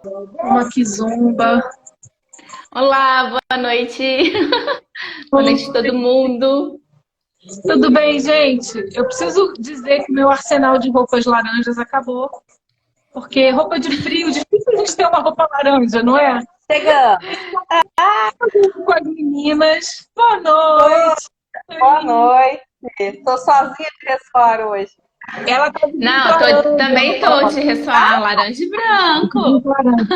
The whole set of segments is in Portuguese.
Uma kizomba. Olá, boa noite. Boa noite, todo mundo. Tudo bem, gente? Eu preciso dizer que meu arsenal de roupas laranjas acabou. Porque roupa de frio, difícil a gente ter uma roupa laranja, não é? Chegamos. Com as meninas. Boa Boa, noite. boa noite. Estou sozinha de resfriar hoje. Ela tá Não, vestindo laranja. também tô de ressoar laranja e branco. Laranja.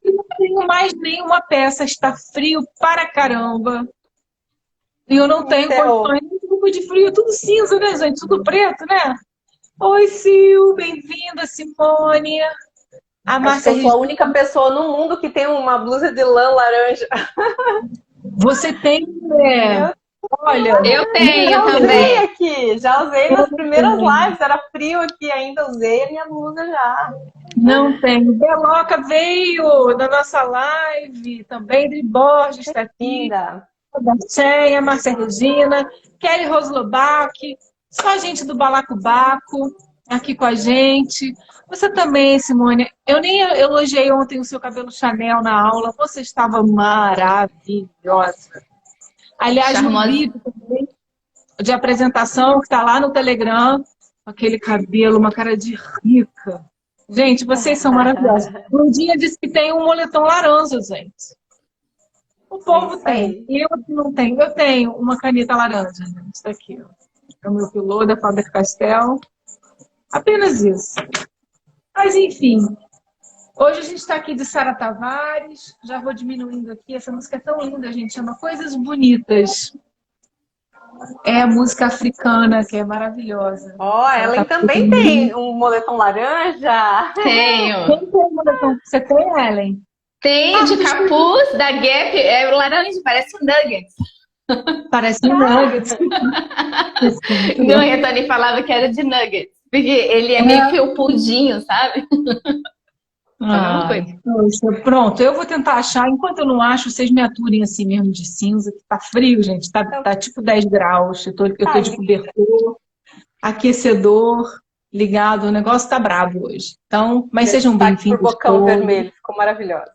Eu não tenho mais nenhuma peça, está frio para caramba. E eu não tenho Encerrou. condições de roupa de frio, tudo cinza, né, gente? Tudo preto, né? Oi, Sil, bem-vinda, Simone. A Acho que Márcia eu sou a Regina, única pessoa no mundo que tem uma blusa de lã laranja. você tem, Eu, olha, Eu eu tenho já usei também. aqui. Já usei eu nas não primeiras tenho. lives. Era frio aqui ainda. Usei a minha blusa já. Não tenho. Beloca veio da nossa live, também de Borges está aqui, Linda. a Darcéia, a Márcia Regina, Kelly Roslobac, só gente do Balacobaco aqui com a gente. Você também, Simone. Eu nem elogiei ontem o seu cabelo Chanel na aula, você estava maravilhosa. Aliás, no Charmosa. vídeo também de apresentação que está lá no Telegram, aquele cabelo, uma cara de rica. Gente, vocês são maravilhosos. Um dia disse que tem um moletom laranja, gente. O É povo isso tem. aí. Eu que não tenho. Eu tenho uma caneta laranja, gente. Isso aqui, ó. É o meu pilô da Faber-Castell. Apenas isso. Mas, enfim. Hoje a gente está aqui de Sara Tavares. Já vou diminuindo aqui. Essa música é tão linda, gente. Chama Coisas Bonitas. É a música africana, que é maravilhosa. Ó, Sara Ellen Tavares. também tem um moletom laranja. Tenho. Quem tem o moletom? Você tem, Ellen? Tenho Ah, de capuz da Gap. É laranja, parece um nuggets. parece um nuggets. Meu Retoni falava que era de nuggets. Porque ele é meio felpudinho, sabe? É a mesma Ai, coisa. poxa, pronto, eu vou tentar achar. Enquanto eu não acho, vocês me aturem assim mesmo de cinza, que tá frio, gente. Tá tipo 10 graus. Eu tô Tá de lindo. cobertor, aquecedor ligado. O negócio tá brabo hoje. Então, mas sejam Destaque por bem-vindos bocão todos. vermelho. Ficou maravilhosa.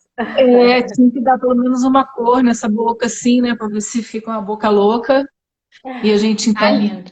Tinha que dar pelo menos uma cor nessa boca, assim, né? Pra ver se fica uma boca louca. E a gente, Tá então, lindo.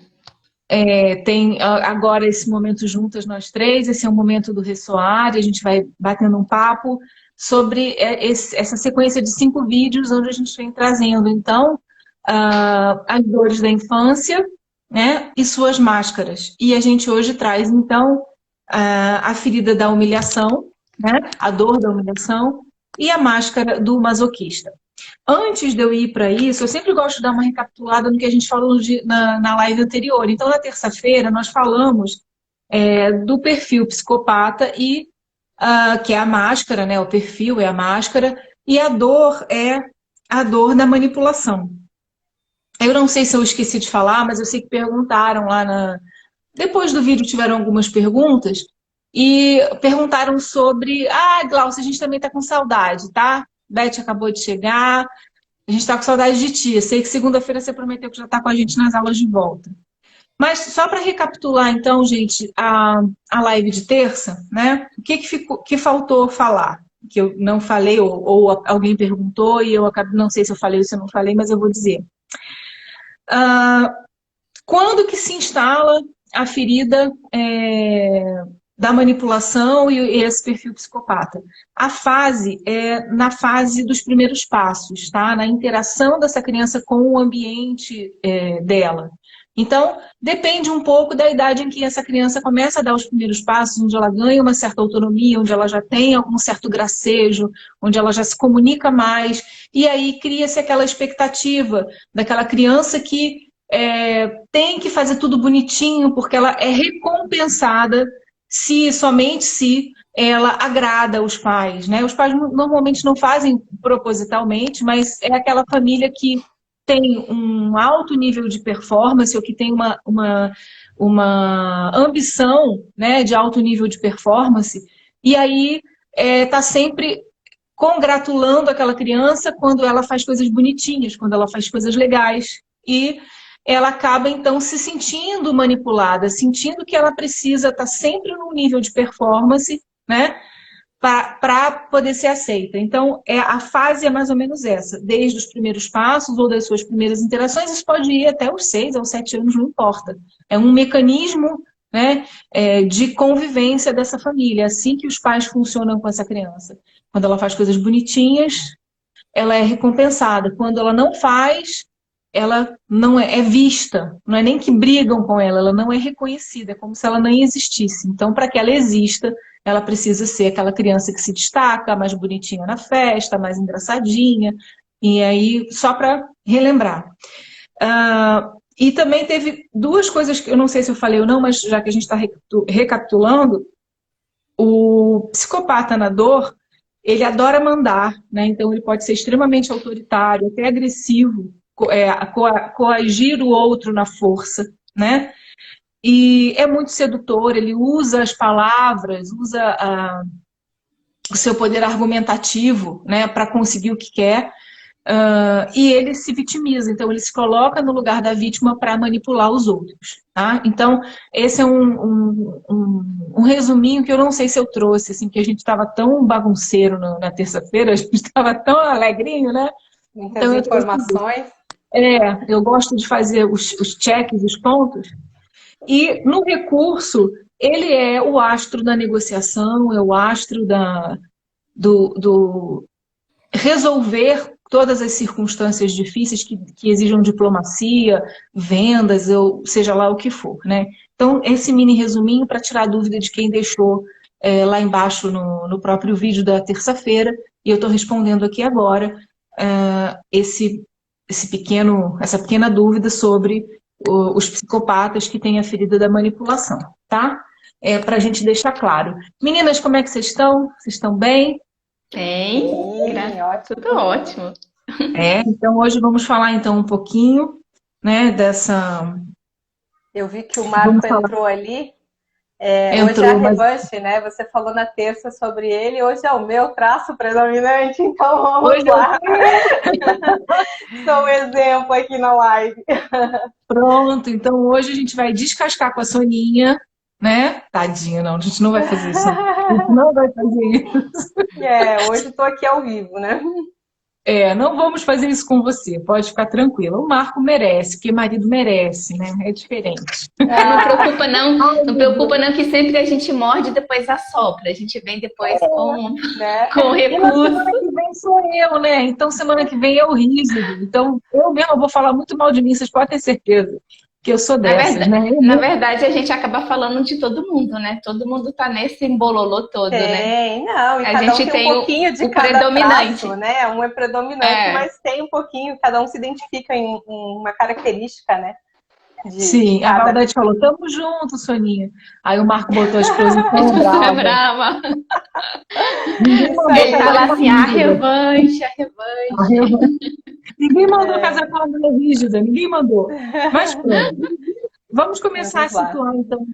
tem agora esse momento juntas nós três, esse é o momento do ressoar, e a gente vai batendo um papo sobre essa sequência de 5 vídeos onde a gente vem trazendo, então, as dores da infância, né, e suas máscaras. E a gente hoje traz, então, a ferida da humilhação, né, a dor da humilhação, e a máscara do masoquista. Antes de eu ir para isso, eu sempre gosto de dar uma recapitulada no que a gente falou na live anterior. Então, na terça-feira, nós falamos do perfil psicopata, e que é a máscara, né? O perfil é a máscara, e a dor é a dor da manipulação. Eu não sei se eu esqueci de falar, mas eu sei que perguntaram lá depois do vídeo tiveram algumas perguntas, e perguntaram sobre, Glaucia, a gente também está com saudade, tá? Beth acabou de chegar, a gente está com saudade de ti. Eu sei que segunda-feira você prometeu que já está com a gente nas aulas de volta. Mas só para recapitular, então, gente, a live de terça, né? O que faltou falar? Que eu não falei, ou alguém perguntou, e eu acabei, não sei se eu falei ou se eu não falei, mas eu vou dizer. Quando que se instala a ferida da manipulação e esse perfil psicopata? A fase é na fase dos primeiros passos, tá? Na interação dessa criança com o ambiente dela. Então, depende um pouco da idade em que essa criança começa a dar os primeiros passos, onde ela ganha uma certa autonomia, onde ela já tem algum certo gracejo, onde ela já se comunica mais, e aí cria-se aquela expectativa daquela criança que tem que fazer tudo bonitinho, porque ela é recompensada somente se ela agrada os pais, né? Os pais normalmente não fazem propositalmente, mas é aquela família que tem um alto nível de performance, ou que tem uma ambição, né, de alto nível de performance, e aí está sempre congratulando aquela criança quando ela faz coisas bonitinhas, quando ela faz coisas legais, e ela acaba, então, se sentindo manipulada, sentindo que ela precisa estar sempre num nível de performance, né, para poder ser aceita. Então, a fase é mais ou menos essa, desde os primeiros passos ou das suas primeiras interações, isso pode ir até os 6 aos 7 anos, não importa. É um mecanismo, né, de convivência dessa família, é assim que os pais funcionam com essa criança. Quando ela faz coisas bonitinhas, ela é recompensada. Quando ela não faz, ela não é vista, não é nem que brigam com ela, ela não é reconhecida, é como se ela nem existisse. Então, para que ela exista, ela precisa ser aquela criança que se destaca, mais bonitinha na festa, mais engraçadinha, e aí, só para relembrar. E também teve duas coisas que eu não sei se eu falei ou não, mas já que a gente está recapitulando, o psicopata na dor, ele adora mandar, né? Então ele pode ser extremamente autoritário, até agressivo, coagir o outro na força, né? E é muito sedutor, ele usa as palavras, usa o seu poder argumentativo, né, para conseguir o que quer, e ele se vitimiza, então ele se coloca no lugar da vítima para manipular os outros. Tá? Então, esse é um resuminho que eu não sei se eu trouxe, assim, porque a gente estava tão bagunceiro na terça-feira, a gente estava tão alegrinho, né? Muitas então, informações. Eu gosto de fazer os cheques, os pontos. E no recurso, ele é o astro da negociação, é o astro do resolver todas as circunstâncias difíceis que exijam diplomacia, vendas, ou seja lá o que for, né? Então, esse mini resuminho para tirar a dúvida de quem deixou lá embaixo no próprio vídeo da terça-feira, e eu estou respondendo aqui agora essa pequena dúvida sobre os psicopatas que têm a ferida da manipulação, tá? Para a gente deixar claro. Meninas, como é que vocês estão? Vocês estão bem? Bem, tudo ótimo. Então hoje vamos falar então um pouquinho, né, dessa... Eu vi que o Marco entrou ali. Hoje é a revanche, né? Você falou na terça sobre ele, hoje é o meu traço predominante, então vamos lá. Sou um exemplo aqui na live. Pronto, então hoje a gente vai descascar com a Soninha, né? Tadinha, não, a gente não vai fazer isso. A gente não vai fazer isso. Hoje estou aqui ao vivo, né? Não vamos fazer isso com você, pode ficar tranquila. O Marco merece, porque marido merece, né? É diferente. Não preocupa não, não preocupa não, que sempre a gente morde e depois assopra. A gente vem depois com recurso. Semana que vem sou eu, né? Então semana que vem é o rígido. Então eu mesma vou falar muito mal de mim, vocês podem ter certeza. Que eu sou dessas, né? Na verdade, a gente acaba falando de todo mundo, né? Todo mundo tá nesse embololô todo, né? Não, e a cada gente um tem um pouquinho de cada predominante, traço, né? Um é predominante, mas tem um pouquinho, cada um se identifica em uma característica, né? Sim, a Valdete falou, tamo junto, Soninha. Aí o Marco botou a exposição brava. Ele fala assim, a revanche. Ninguém mandou casar com uma mulher rígida, ninguém mandou. Mas pronto. Vamos começar a situar, então,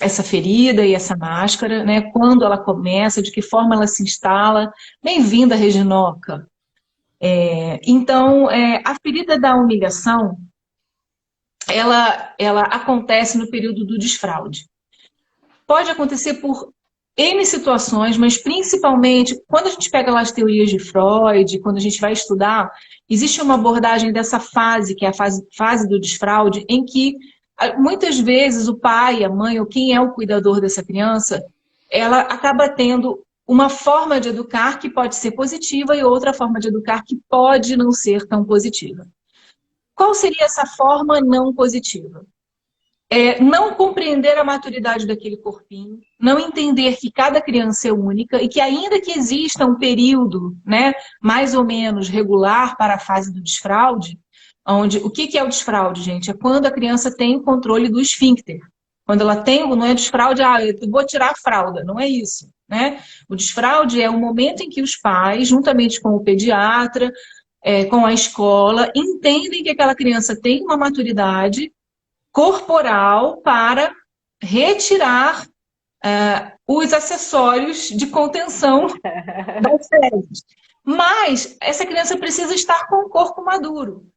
essa ferida e essa máscara, né? Quando ela começa, de que forma ela se instala. Bem-vinda, Reginoca. Então, a ferida da humilhação, ela acontece no período do desfraude. Pode acontecer por N situações, mas principalmente quando a gente pega lá as teorias de Freud, quando a gente vai estudar, existe uma abordagem dessa fase, que é a fase do desfraude, em que muitas vezes o pai, a mãe, ou quem é o cuidador dessa criança, ela acaba tendo uma forma de educar que pode ser positiva e outra forma de educar que pode não ser tão positiva. Qual seria essa forma não positiva? Não compreender a maturidade daquele corpinho, não entender que cada criança é única e que ainda que exista um período, né, mais ou menos regular para a fase do desfraude, onde o que é o desfraude, gente? É quando a criança tem o controle do esfíncter. Quando ela tem, não é desfraude, eu vou tirar a fralda, não é isso, né? O desfraude é o momento em que os pais, juntamente com o pediatra, com a escola, entendem que aquela criança tem uma maturidade corporal para retirar os acessórios de contenção das fezes. Mas essa criança precisa estar com o corpo maduro.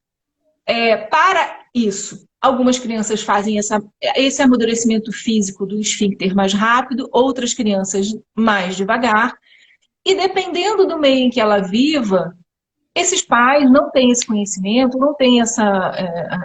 Para isso, Algumas crianças fazem esse amadurecimento físico do esfíncter mais rápido, outras crianças mais devagar. E dependendo do meio em que ela viva, esses pais não têm esse conhecimento, não têm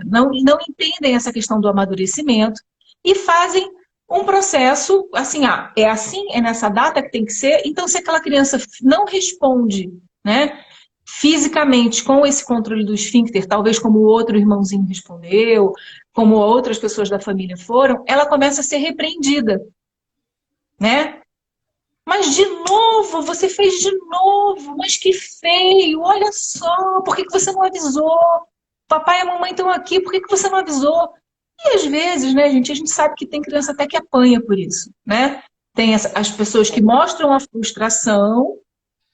não entendem essa questão do amadurecimento e fazem um processo assim, é assim, é nessa data que tem que ser. Então, se aquela criança não responde, né, fisicamente com esse controle do esfíncter, talvez como o outro irmãozinho respondeu, como outras pessoas da família foram, ela começa a ser repreendida, né? Mas de novo, você fez de novo, mas que feio, olha só, por que você não avisou? Papai e a mamãe estão aqui, por que você não avisou? E às vezes, né, gente, a gente sabe que tem criança até que apanha por isso, né? Tem as pessoas que mostram a frustração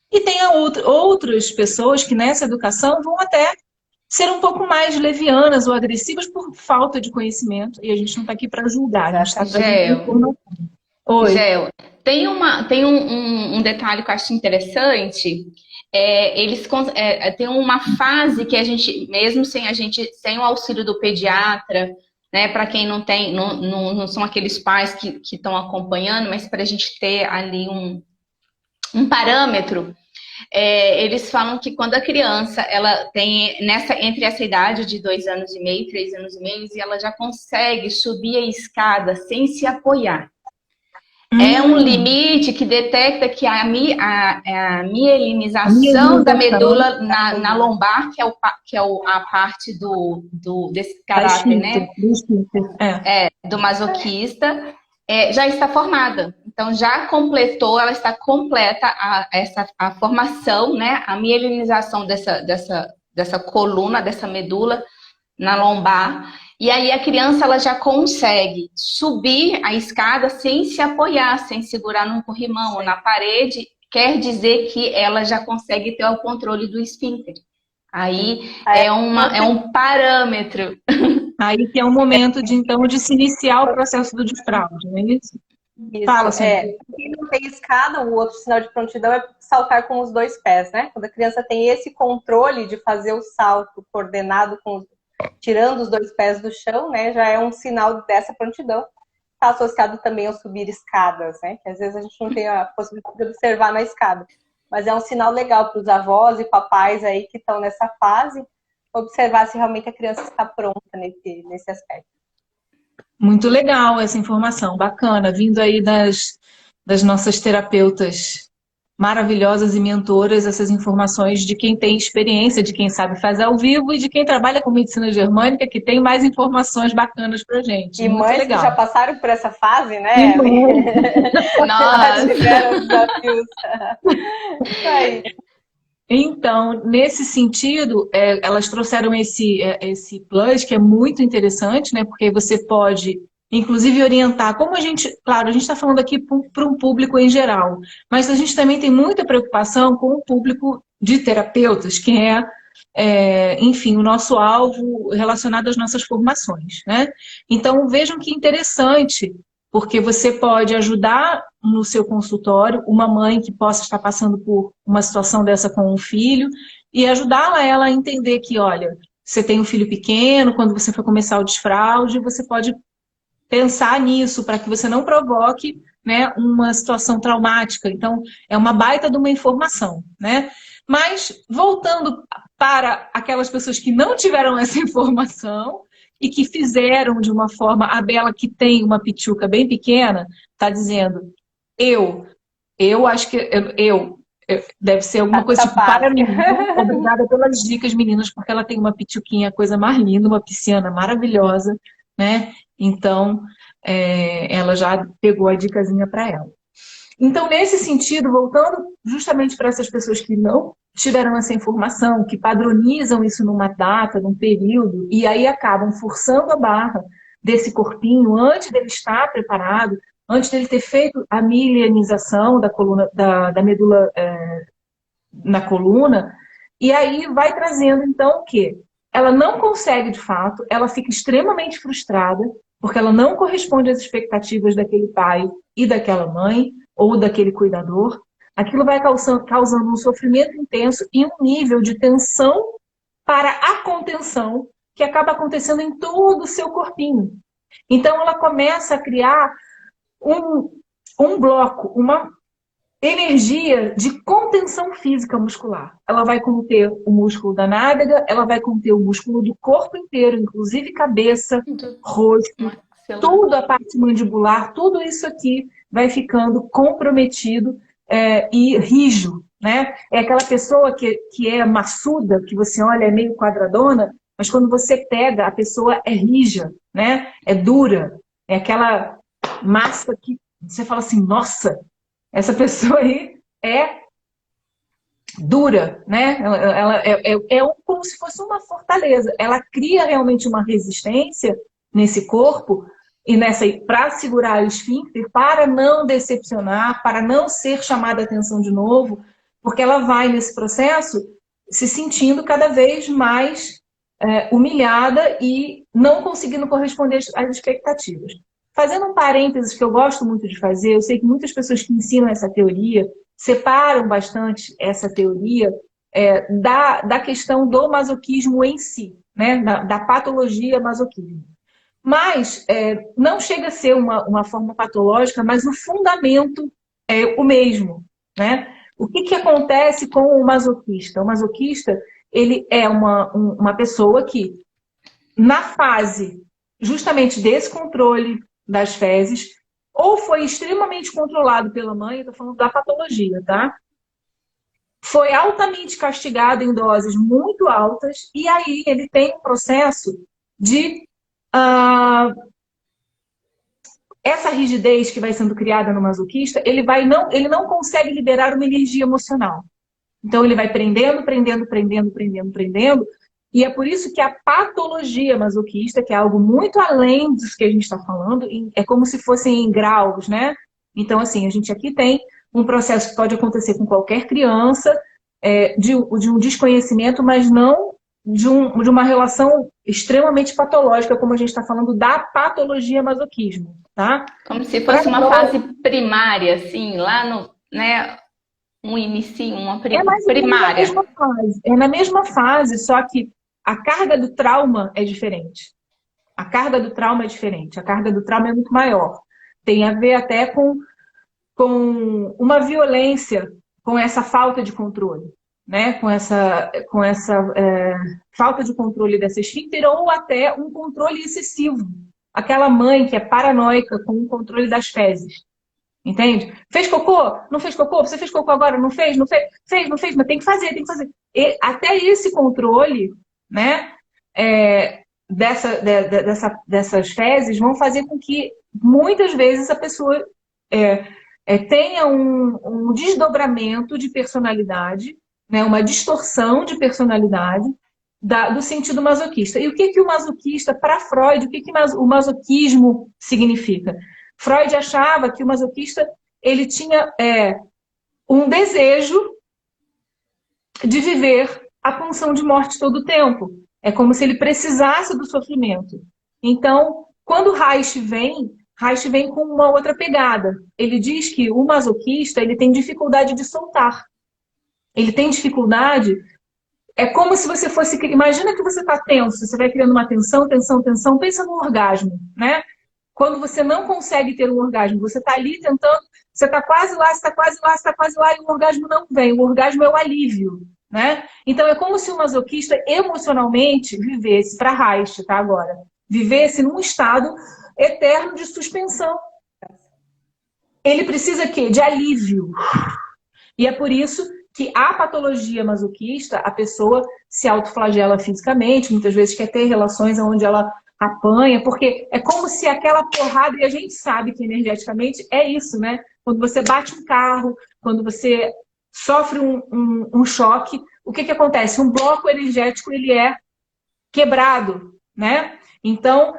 e tem outras pessoas que nessa educação vão até ser um pouco mais levianas ou agressivas por falta de conhecimento. E a gente não está aqui para julgar, a gente está trazendo informação. Oi. Gel, tem um detalhe que eu acho interessante. Tem uma fase que a gente, mesmo sem o auxílio do pediatra, né, para quem não tem, não são aqueles pais que estão acompanhando, mas para a gente ter ali um parâmetro, eles falam que quando a criança ela tem entre essa idade de 2 anos e meio, 3 anos e meio, e ela já consegue subir a escada sem se apoiar. É um limite que detecta que a mielinização da medula na lombar, que é a parte desse caráter, né? Do masoquista, já está formada. Então, já completou, ela está completa a formação, né? A mielinização dessa coluna, dessa medula na lombar. E aí a criança ela já consegue subir a escada sem se apoiar, sem segurar num corrimão ou na parede, quer dizer que ela já consegue ter o controle do esfíncter. Aí é um parâmetro. Aí que é um momento de se iniciar o processo do desfraude, não é isso? Isso, fala, quem não tem escada, o outro sinal de prontidão é saltar com os 2 pés, né? Quando a criança tem esse controle de fazer o salto coordenado tirando os 2 pés do chão, né, já é um sinal dessa prontidão. Está associado também ao subir escadas, né, que às vezes a gente não tem a possibilidade de observar na escada. Mas é um sinal legal para os avós e papais aí que estão nessa fase, observar se realmente a criança está pronta nesse aspecto. Muito legal essa informação, bacana, vindo aí das nossas terapeutas maravilhosas e mentoras, essas informações de quem tem experiência, de quem sabe fazer ao vivo e de quem trabalha com medicina germânica, que tem mais informações bacanas pra gente. E mães legal. Que já passaram por essa fase, né? Nossa! Tiveram desafios. Então, nesse sentido, elas trouxeram esse plus, que é muito interessante, né? Porque você pode inclusive orientar, como claro, a gente está falando aqui para um público em geral, mas a gente também tem muita preocupação com o público de terapeutas, que enfim, o nosso alvo relacionado às nossas formações, né? Então, vejam que interessante, porque você pode ajudar no seu consultório uma mãe que possa estar passando por uma situação dessa com um filho e ajudá-la ela a entender que, olha, você tem um filho pequeno, quando você for começar o desfraude, você pode pensar nisso para que você não provoque, né, uma situação traumática. Então, é uma baita de uma informação, né? Mas, voltando para aquelas pessoas que não tiveram essa informação e que fizeram de uma forma, a Bela que tem uma pituca bem pequena, está dizendo, eu acho que deve ser alguma coisa tipo, para mim. Obrigada pelas dicas, meninas, porque ela tem uma pituquinha, coisa mais linda, uma pisciana maravilhosa, né? Então, ela já pegou a dicasinha para ela. Então, nesse sentido, voltando justamente para essas pessoas que não tiveram essa informação, que padronizam isso numa data, num período, e aí acabam forçando a barra desse corpinho antes dele estar preparado, antes dele ter feito a milianização da coluna, da medula na coluna, e aí vai trazendo, então, o quê? Ela não consegue, de fato, ela fica extremamente frustrada, porque ela não corresponde às expectativas daquele pai e daquela mãe, ou daquele cuidador. Aquilo vai causando um sofrimento intenso e um nível de tensão para a contenção que acaba acontecendo em todo o seu corpinho. Então, ela começa a criar um bloco, uma energia de contenção física muscular. Ela vai conter o músculo da nádega, ela vai conter o músculo do corpo inteiro, inclusive cabeça, rosto, tudo a parte mandibular, tudo isso aqui vai ficando comprometido e rígido, né? É aquela pessoa que é maçuda, que você olha, é meio quadradona, mas quando você pega, a pessoa é rija, né? É dura, é aquela massa que você fala assim, nossa, essa pessoa aí é dura, né? Ela como se fosse uma fortaleza. Ela cria realmente uma resistência nesse corpo e para segurar o esfíncter, para não decepcionar, para não ser chamada a atenção de novo, porque ela vai nesse processo se sentindo cada vez mais humilhada e não conseguindo corresponder às expectativas. Fazendo um parênteses que eu gosto muito de fazer, eu sei que muitas pessoas que ensinam essa teoria separam bastante essa teoria da questão do masoquismo em si, né? Da patologia masoquismo. Mas não chega a ser uma forma patológica, mas o fundamento é o mesmo, né? O que acontece com o masoquista? O masoquista, ele é uma pessoa que, na fase justamente desse controle das fezes, ou foi extremamente controlado pela mãe, eu tô falando da patologia, tá? Foi altamente castigado em doses muito altas, e aí ele tem um processo de... essa rigidez que vai sendo criada no masoquista, ele não consegue liberar uma energia emocional. Então ele vai prendendo, e é por isso que a patologia masoquista, que é algo muito além disso que a gente está falando, é como se fossem em graus, né? Então, assim, a gente aqui tem um processo que pode acontecer com qualquer criança, de um desconhecimento, mas não de uma relação extremamente patológica, como a gente está falando da patologia masoquismo, tá? Como se fosse uma fase primária, assim, lá no, né? Um inicio, uma primária. É na mesma fase, só que a carga do trauma é diferente. A carga do trauma é diferente. A carga do trauma é muito maior. Tem a ver até com uma violência, com essa falta de controle, né? Com essa falta de controle dessa esfíncter ou até um controle excessivo. Aquela mãe que é paranoica com o controle das fezes. Entende? Fez cocô? Não fez cocô? Você fez cocô agora? Não fez? Não fez? Fez, não fez, mas tem que fazer, tem que fazer. E até esse controle, né, dessas fezes vão fazer com que muitas vezes a pessoa tenha um desdobramento de personalidade, né, uma distorção de personalidade do sentido masoquista. E o que o masoquista, para Freud, o que o masoquismo significa? Freud achava que o masoquista ele tinha um desejo de viver a pulsão de morte todo o tempo. É como se ele precisasse do sofrimento. Então, quando Reich vem com uma outra pegada. Ele diz que o masoquista ele tem dificuldade de soltar. Ele tem dificuldade... É como se você fosse... Imagina que você está tenso, você vai criando uma tensão, pensa no orgasmo, né? Quando você não consegue ter um orgasmo, você está ali tentando, você está quase lá, e o orgasmo não vem. O orgasmo é o alívio, né? Então é como se o masoquista emocionalmente vivesse, para Reich, tá agora, vivesse num estado eterno de suspensão. Ele precisa quê? De alívio. E é por isso que a patologia masoquista, a pessoa se autoflagela fisicamente, muitas vezes quer ter relações onde ela apanha, porque é como se aquela porrada, e a gente sabe que energeticamente é isso, né? Quando você bate um carro, quando você sofre um choque, o que acontece? Um bloco energético, ele é quebrado, né? Então,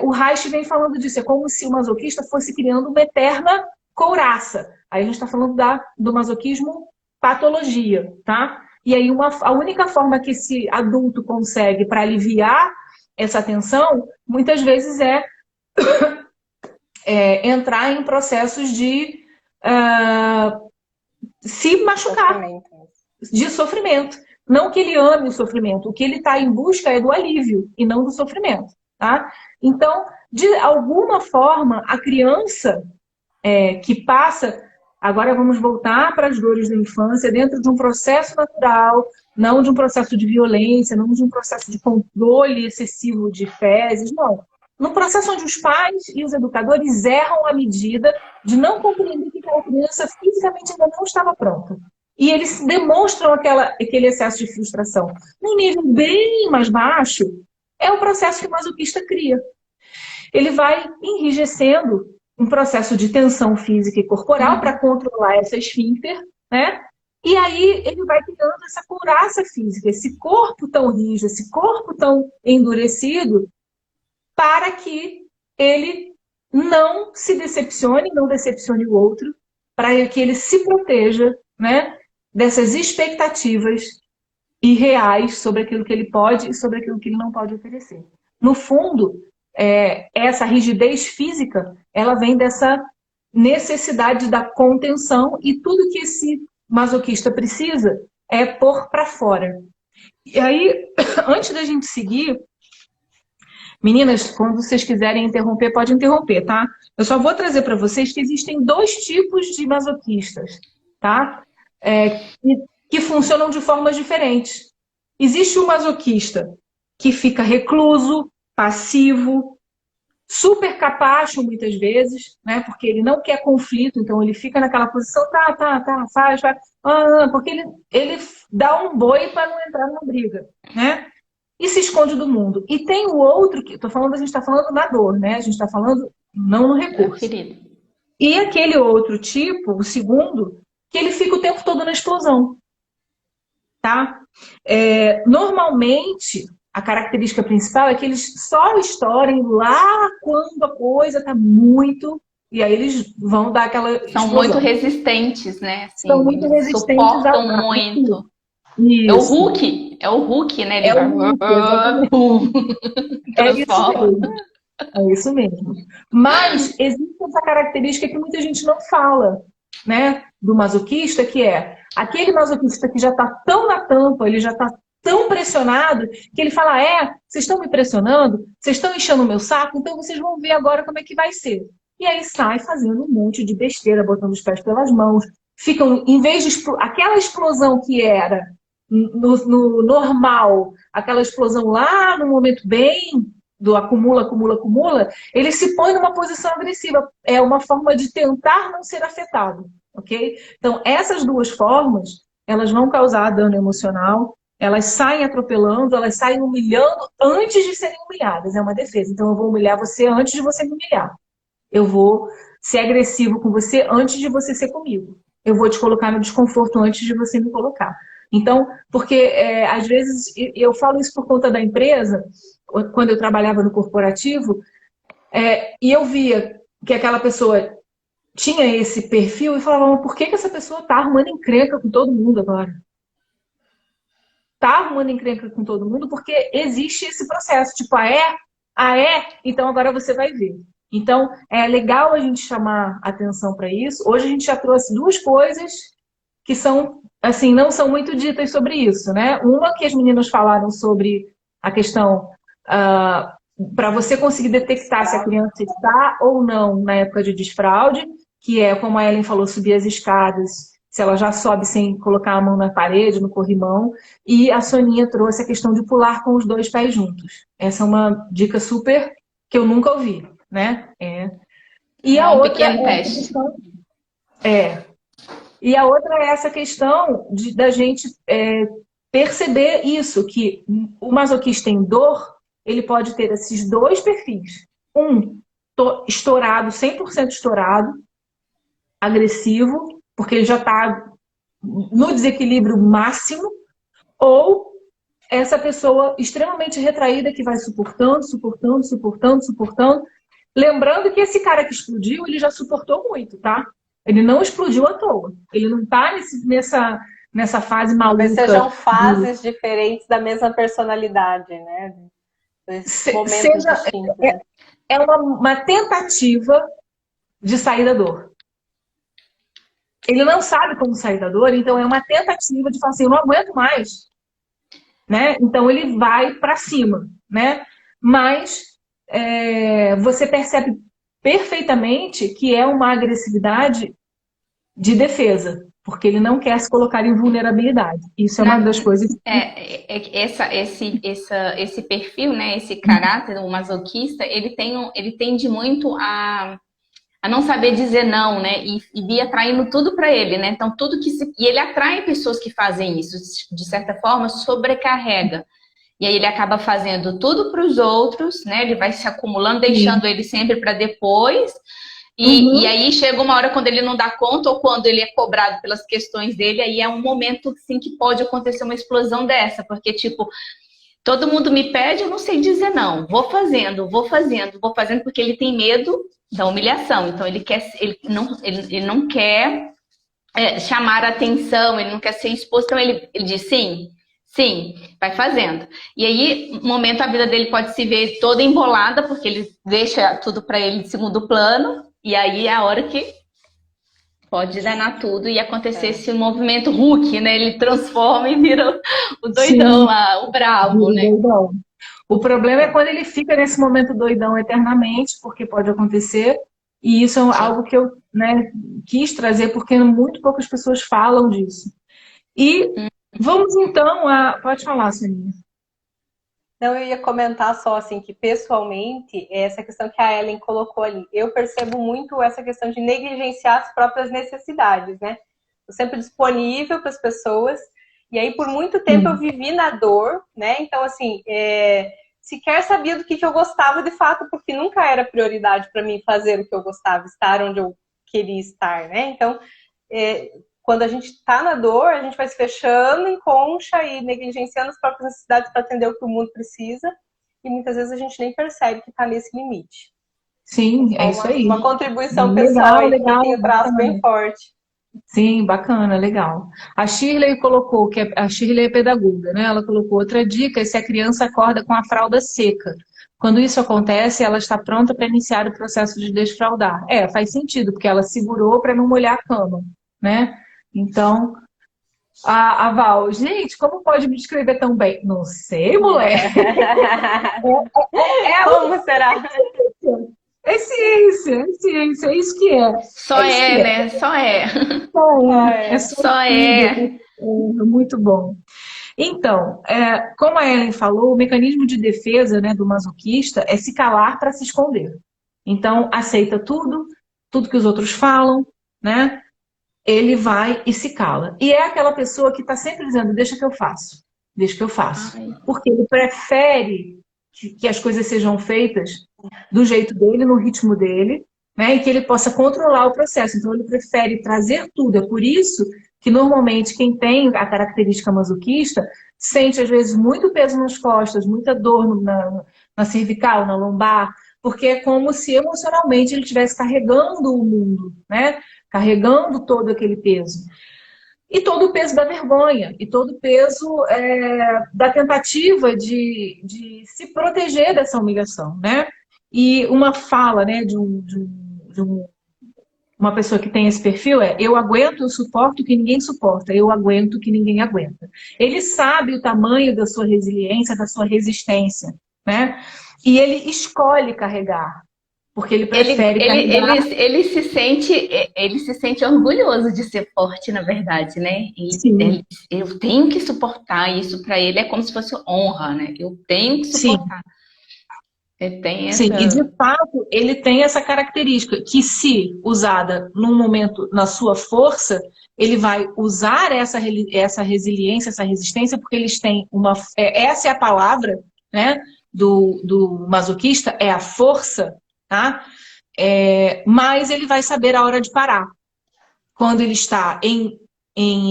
o Reich vem falando disso, é como se o masoquista fosse criando uma eterna couraça. Aí a gente está falando do masoquismo patologia, tá? E aí a única forma que esse adulto consegue para aliviar essa tensão, muitas vezes entrar em processos de se machucar, de sofrimento. Não que ele ame o sofrimento, o que ele está em busca é do alívio e não do sofrimento, tá? Então, de alguma forma, a criança que passa... Agora vamos voltar para as dores da infância dentro de um processo natural, não de um processo de violência, não de um processo de controle excessivo de fezes, não. Num processo onde os pais e os educadores erram à medida de não compreender que aquela criança fisicamente ainda não estava pronta. E eles demonstram aquele excesso de frustração. Num nível bem mais baixo, é o processo que o masoquista cria. Ele vai enrijecendo um processo de tensão física e corporal para controlar essa esfíncter, né? E aí ele vai criando essa couraça física, esse corpo tão rígido, esse corpo tão endurecido, para que ele não se decepcione, não decepcione o outro, para que ele se proteja, né, dessas expectativas irreais sobre aquilo que ele pode e sobre aquilo que ele não pode oferecer. No fundo, essa rigidez física, ela vem dessa necessidade da contenção e tudo que esse masoquista precisa é pôr para fora. E aí, antes da gente seguir, meninas, quando vocês quiserem interromper, pode interromper, tá? Eu só vou trazer para vocês que existem 2 tipos de masoquistas, tá? Que funcionam de formas diferentes. Existe o masoquista que fica recluso, passivo, super capacho muitas vezes, né? Porque ele não quer conflito, então ele fica naquela posição, faz, porque ele dá um boi para não entrar numa briga, né? E se esconde do mundo. E tem o outro, que a gente está falando na dor, né? A gente está falando não no recurso. E aquele outro tipo, o segundo, que ele fica o tempo todo na explosão, tá? Normalmente, a característica principal é que eles só estourem lá quando a coisa está muito... E aí eles vão dar aquela explosão. São muito resistentes, né? Assim, são muito resistentes. Suportam muito. Isso. É o Hulk, né? Ele é isso mesmo. É isso mesmo. Mas existe essa característica que muita gente não fala, né? Do masoquista, que é aquele masoquista que já está tão na tampa, ele já está tão pressionado, que ele fala, vocês estão me pressionando, vocês estão enchendo o meu saco, então vocês vão ver agora como é que vai ser. E aí sai fazendo um monte de besteira, botando os pés pelas mãos, ficam, em vez de aquela explosão que era no normal, aquela explosão lá no momento bem do acumula, ele se põe numa posição agressiva. É uma forma de tentar não ser afetado, ok? Então, essas 2 formas, elas vão causar dano emocional, elas saem atropelando, elas saem humilhando antes de serem humilhadas. É uma defesa. Então, eu vou humilhar você antes de você me humilhar. Eu vou ser agressivo com você antes de você ser comigo. Eu vou te colocar no desconforto antes de você me colocar. Então, porque às vezes, eu falo isso por conta da empresa, quando eu trabalhava no corporativo, e eu via que aquela pessoa tinha esse perfil e falava, por que essa pessoa está arrumando encrenca com todo mundo agora? Está arrumando encrenca com todo mundo porque existe esse processo, tipo, então agora você vai ver. Então, é legal a gente chamar atenção para isso. Hoje a gente já trouxe 2 coisas que são, assim, não são muito ditas sobre isso, né? Uma que as meninas falaram sobre a questão para você conseguir detectar se a criança está ou não na época de desfraude, que é, como a Ellen falou, subir as escadas, se ela já sobe sem colocar a mão na parede, no corrimão. E a Soninha trouxe a questão de pular com os 2 pés juntos. Essa é uma dica super que eu nunca ouvi, né? E a outra pequeno teste. Questão, E a outra é essa questão da gente perceber isso, que o masoquista em dor, ele pode ter esses 2 perfis. Um estourado, 100% estourado, agressivo, porque ele já está no desequilíbrio máximo, ou essa pessoa extremamente retraída que vai suportando, lembrando que esse cara que explodiu, ele já suportou muito, tá? Ele não explodiu à toa. Ele não está nessa fase maluca. Talvez sejam fases diferentes da mesma personalidade, né? Momentos distintos. É uma tentativa de sair da dor. Ele não sabe como sair da dor, então é uma tentativa de falar assim, eu não aguento mais. né? Então ele vai para cima, né? Mas você percebe perfeitamente que é uma agressividade de defesa, porque ele não quer se colocar em vulnerabilidade. Isso é uma das coisas que... Esse perfil, né, esse caráter, o masoquista, ele tende muito a não saber dizer não, né, e vir atraindo tudo para ele, né, então e ele atrai pessoas que fazem isso, de certa forma, sobrecarrega. E aí ele acaba fazendo tudo para os outros, né? Ele vai se acumulando, deixando ele sempre para depois. E aí chega uma hora quando ele não dá conta ou quando ele é cobrado pelas questões dele, aí é um momento assim, que pode acontecer uma explosão dessa, porque tipo, todo mundo me pede, eu não sei dizer não. Vou fazendo, porque ele tem medo da humilhação. Então ele não quer chamar a atenção, ele não quer ser exposto, então ele diz sim. Sim, vai fazendo. E aí, no momento, a vida dele pode se ver toda embolada, porque ele deixa tudo para ele de segundo plano, e aí é a hora que pode danar tudo e acontecer esse movimento Hulk, né? Ele transforma e vira o doidão lá, o bravo, né? Doidão. O problema é quando ele fica nesse momento doidão eternamente, porque pode acontecer, e isso é algo que eu, né, quis trazer, porque muito poucas pessoas falam disso. E vamos então a... Pode falar, Soninha. Não, eu ia comentar só assim que pessoalmente, essa questão que a Ellen colocou ali, eu percebo muito essa questão de negligenciar as próprias necessidades, né? Eu sempre disponível para as pessoas, e aí por muito tempo eu vivi na dor, né? Então, assim, sequer sabia do que eu gostava de fato, porque nunca era prioridade para mim fazer o que eu gostava, estar onde eu queria estar, né? Então, quando a gente está na dor, a gente vai se fechando em concha e negligenciando as próprias necessidades para atender o que o mundo precisa. E muitas vezes a gente nem percebe que está nesse limite. Sim, é isso aí. Uma contribuição pessoal aí que tem um traço bem forte. Sim, bacana, legal. A Shirley colocou, a Shirley é pedagoga, né? Ela colocou outra dica, é se a criança acorda com a fralda seca. Quando isso acontece, ela está pronta para iniciar o processo de desfraldar. Faz sentido, porque ela segurou para não molhar a cama, né? Então, a Val, gente, como pode me descrever tão bem? Não sei, mulher. Como será? É ciência, é isso que é. Só né? Só é. Só é. Muito bom. Então, como a Ellen falou, o mecanismo de defesa, né, do masoquista é se calar para se esconder. Então, aceita tudo que os outros falam, né? Ele vai e se cala. E é aquela pessoa que está sempre dizendo, deixa que eu faço. Porque ele prefere que as coisas sejam feitas do jeito dele, no ritmo dele, né? E que ele possa controlar o processo. Então ele prefere trazer tudo. É por isso que normalmente quem tem a característica masoquista sente às vezes muito peso nas costas, muita dor na cervical, na lombar, porque é como se emocionalmente ele estivesse carregando o mundo, né? Carregando todo aquele peso. E todo o peso da vergonha, e todo o peso da tentativa de se proteger dessa humilhação, né? E uma fala, né, de uma pessoa que tem esse perfil eu aguento, eu suporto o que ninguém suporta, eu aguento o que ninguém aguenta. Ele sabe o tamanho da sua resiliência, da sua resistência, né? E ele escolhe carregar. Porque ele prefere ele se sente orgulhoso de ser forte, na verdade, né? Eu tenho que suportar isso, para ele é como se fosse honra, né? Eu tenho que suportar. Ele tem essa... Sim, e de fato ele tem essa característica que, se usada num momento na sua força, ele vai usar essa resiliência, essa resistência, porque eles têm essa é a palavra, né, do masoquista, é a força. Tá? Mas ele vai saber a hora de parar. Quando ele está em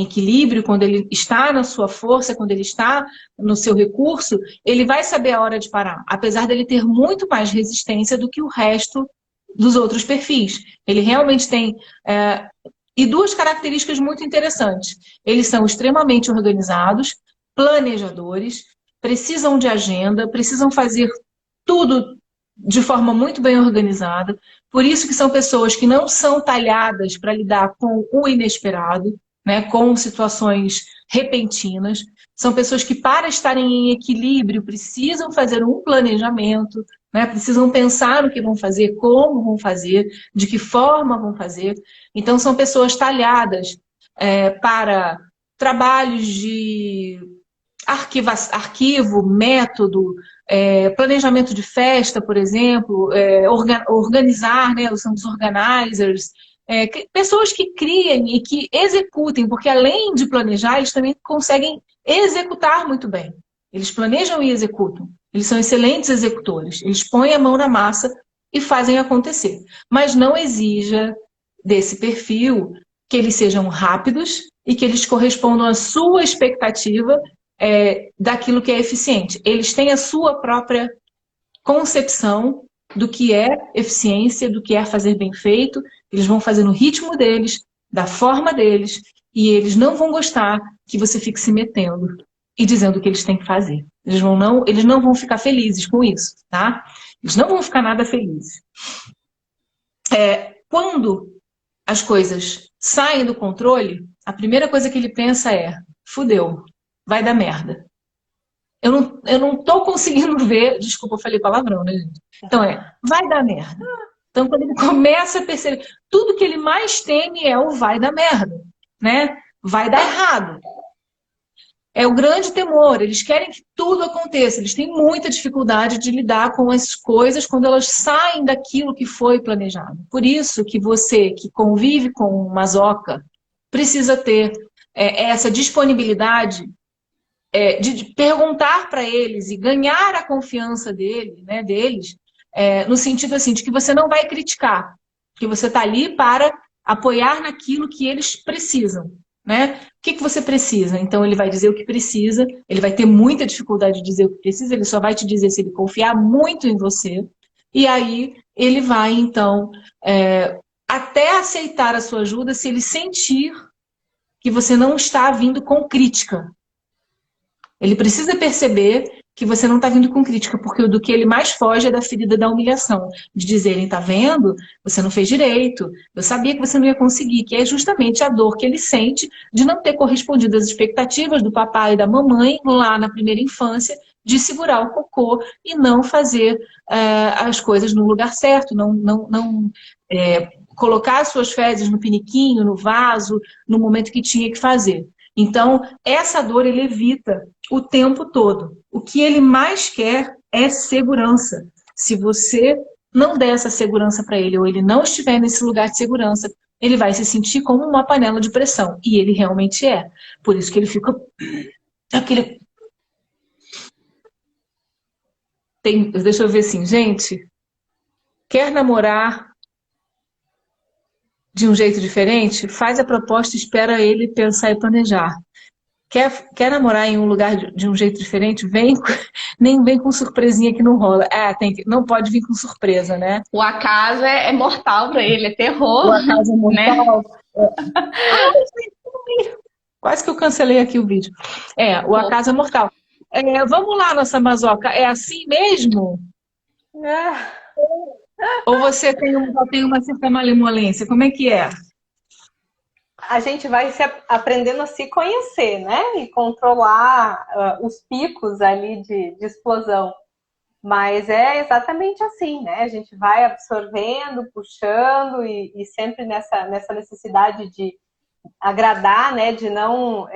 equilíbrio, quando ele está na sua força, quando ele está no seu recurso, ele vai saber a hora de parar, apesar dele ter muito mais resistência do que o resto dos outros perfis. Ele realmente tem... e duas características muito interessantes. Eles são extremamente organizados, planejadores, precisam de agenda, precisam fazer tudo de forma muito bem organizada. Por isso que são pessoas que não são talhadas para lidar com o inesperado. né, com situações repentinas. São pessoas que, para estarem em equilíbrio, precisam fazer um planejamento, né, precisam pensar no que vão fazer, como vão fazer, de que forma vão fazer. Então, são pessoas talhadas para trabalhos de arquivo, método, planejamento de festa, por exemplo, organizar, né, são os organizers, pessoas que criem e que executem, porque além de planejar, eles também conseguem executar muito bem. Eles planejam e executam. Eles são excelentes executores. Eles põem a mão na massa e fazem acontecer. Mas não exija desse perfil que eles sejam rápidos e que eles correspondam à sua expectativa daquilo que é eficiente. Eles têm a sua própria concepção do que é eficiência, do que é fazer bem feito. Eles vão fazer no ritmo deles, da forma deles, e eles não vão gostar que você fique se metendo e dizendo o que eles têm que fazer. Eles não vão ficar felizes com isso, tá? Eles não vão ficar nada felizes. Quando as coisas saem do controle, a primeira coisa que ele pensa é: fudeu, vai dar merda. Eu não tô conseguindo ver... Desculpa, eu falei palavrão, né, gente? Então vai dar merda. Então, quando ele começa a perceber... Tudo que ele mais teme é o vai dar merda, né? Vai dar errado. É o grande temor. Eles querem que tudo aconteça. Eles têm muita dificuldade de lidar com as coisas quando elas saem daquilo que foi planejado. Por isso que você, que convive com o masoca, precisa ter essa disponibilidade de perguntar para eles e ganhar a confiança deles, no sentido assim, de que você não vai criticar, que você está ali para apoiar naquilo que eles precisam. Né? O que você precisa? Então ele vai dizer o que precisa, ele vai ter muita dificuldade de dizer o que precisa, ele só vai te dizer se ele confiar muito em você, e aí ele vai então até aceitar a sua ajuda se ele sentir que você não está vindo com crítica. Ele precisa perceber que você não está vindo com crítica, porque do que ele mais foge é da ferida da humilhação. De dizerem, tá vendo? Você não fez direito, eu sabia que você não ia conseguir, que é justamente a dor que ele sente de não ter correspondido às expectativas do papai e da mamãe lá na primeira infância, de segurar o cocô e não fazer as coisas no lugar certo, não colocar as suas fezes no piniquinho, no vaso, no momento que tinha que fazer. Então, essa dor ele evita o tempo todo. O que ele mais quer é segurança. Se você não der essa segurança para ele, ou ele não estiver nesse lugar de segurança, ele vai se sentir como uma panela de pressão. E ele realmente é. Por isso que ele fica... Deixa eu ver assim, gente. Quer namorar de um jeito diferente? Faz a proposta e espera ele pensar e planejar. Quer namorar em um lugar de um jeito diferente? Nem vem com surpresinha que não rola. Não pode vir com surpresa, né? O acaso é mortal para ele, é terror. O acaso é mortal. Né? Quase que eu cancelei aqui o vídeo. O acaso é mortal. Vamos lá, nossa masoca. É assim mesmo? Ou você tem uma certa malemolência? Como é que é? A gente vai aprendendo a se conhecer, né? E controlar os picos ali de explosão. Mas é exatamente assim, né? A gente vai absorvendo, puxando e sempre nessa necessidade de agradar, né? De não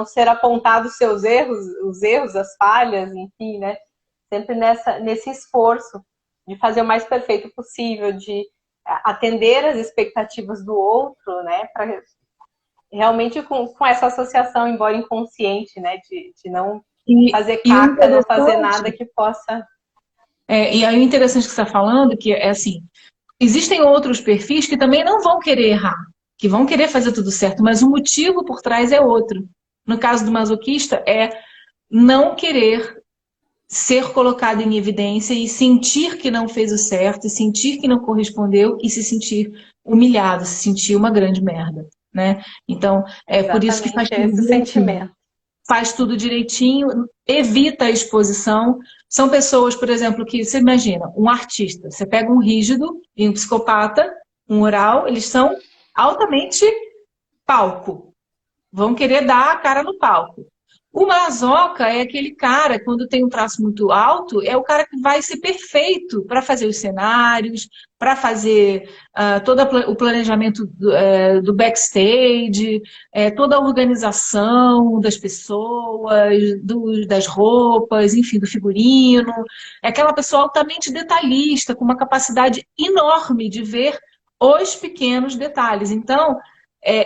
ser apontado os seus erros, as falhas, enfim, né? Sempre nesse esforço de fazer o mais perfeito possível, de atender as expectativas do outro, né? Pra, realmente com essa associação, embora inconsciente, né? De não fazer caca, não fazer nada que possa... E aí o interessante que você está falando, que é assim, existem outros perfis que também não vão querer errar, que vão querer fazer tudo certo, mas o motivo por trás é outro. No caso do masoquista, é não querer ser colocado em evidência e sentir que não fez o certo, e sentir que não correspondeu e se sentir humilhado, se sentir uma grande merda, né? Então, por isso que faz tudo sentimento. Faz tudo direitinho, evita a exposição. São pessoas, por exemplo, que você imagina, um artista, você pega um rígido e um psicopata, um oral, eles são altamente palco. vão querer dar a cara no palco. O masoca é aquele cara, quando tem um traço muito alto, é o cara que vai ser perfeito para fazer os cenários, para fazer todo o planejamento do backstage, toda a organização das pessoas, das roupas, enfim, do figurino. É aquela pessoa altamente detalhista, com uma capacidade enorme de ver os pequenos detalhes. Então,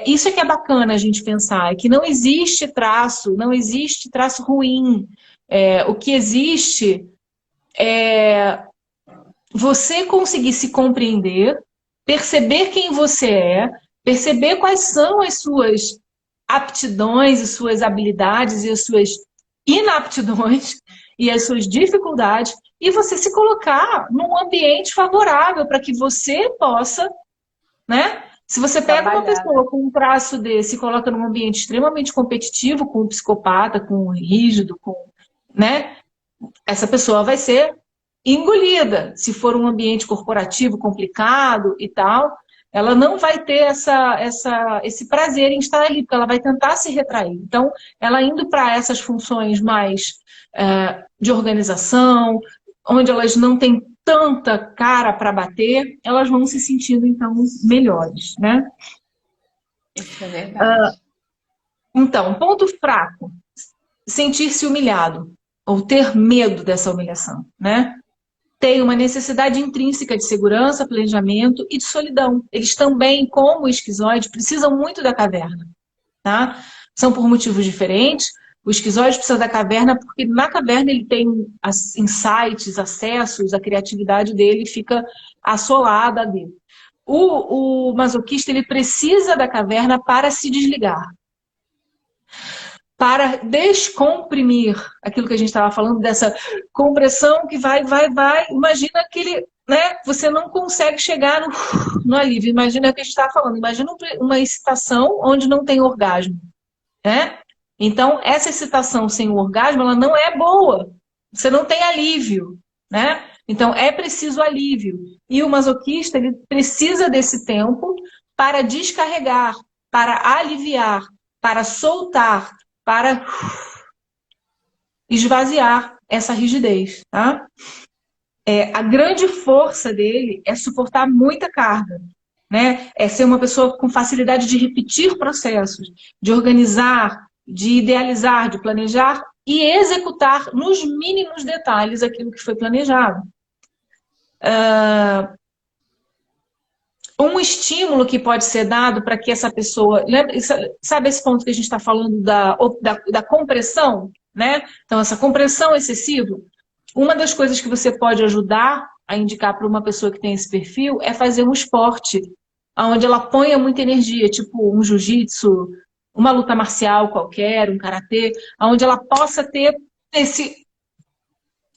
isso é que é bacana a gente pensar, é que não existe traço ruim. O que existe é você conseguir se compreender, perceber quem você é, perceber quais são as suas aptidões, as suas habilidades e as suas inaptidões e as suas dificuldades, e você se colocar num ambiente favorável para que você possa, né? Se você pega uma pessoa com um traço desse e coloca num ambiente extremamente competitivo, com um psicopata, com um rígido, né? Essa pessoa vai ser engolida. Se for um ambiente corporativo complicado e tal, ela não vai ter esse prazer em estar ali, porque ela vai tentar se retrair. Então, ela indo para essas funções mais de organização, onde elas não têm tanta cara para bater, elas vão se sentindo, então, melhores, né? Isso é verdade. Então, ponto fraco. Sentir-se humilhado, ou ter medo dessa humilhação, né? Tem uma necessidade intrínseca de segurança, planejamento e de solidão. Eles também, como o esquizoide, precisam muito da caverna, tá? São por motivos diferentes. O esquizoide precisa da caverna porque na caverna ele tem insights, acessos, a criatividade dele fica assolada dele. O masoquista ele precisa da caverna para se desligar, para descomprimir aquilo que a gente estava falando, dessa compressão que vai. Imagina aquele, né? Você não consegue chegar no alívio. Imagina o que a gente estava falando. Imagina uma excitação onde não tem orgasmo, né? Então, essa excitação sem o orgasmo, ela não é boa. Você não tem alívio, né? Então, é preciso alívio. E o masoquista, ele precisa desse tempo para descarregar, para aliviar, para soltar, para esvaziar essa rigidez, tá? A grande força dele é suportar muita carga, né? É ser uma pessoa com facilidade de repetir processos, de organizar, de idealizar, de planejar e executar nos mínimos detalhes aquilo que foi planejado. Um estímulo que pode ser dado para que essa pessoa... Sabe esse ponto que a gente está falando da compressão? Né? Então, essa compressão excessiva, uma das coisas que você pode ajudar a indicar para uma pessoa que tem esse perfil é fazer um esporte onde ela ponha muita energia, tipo um jiu-jitsu, uma luta marcial qualquer, um karatê, onde ela possa ter esse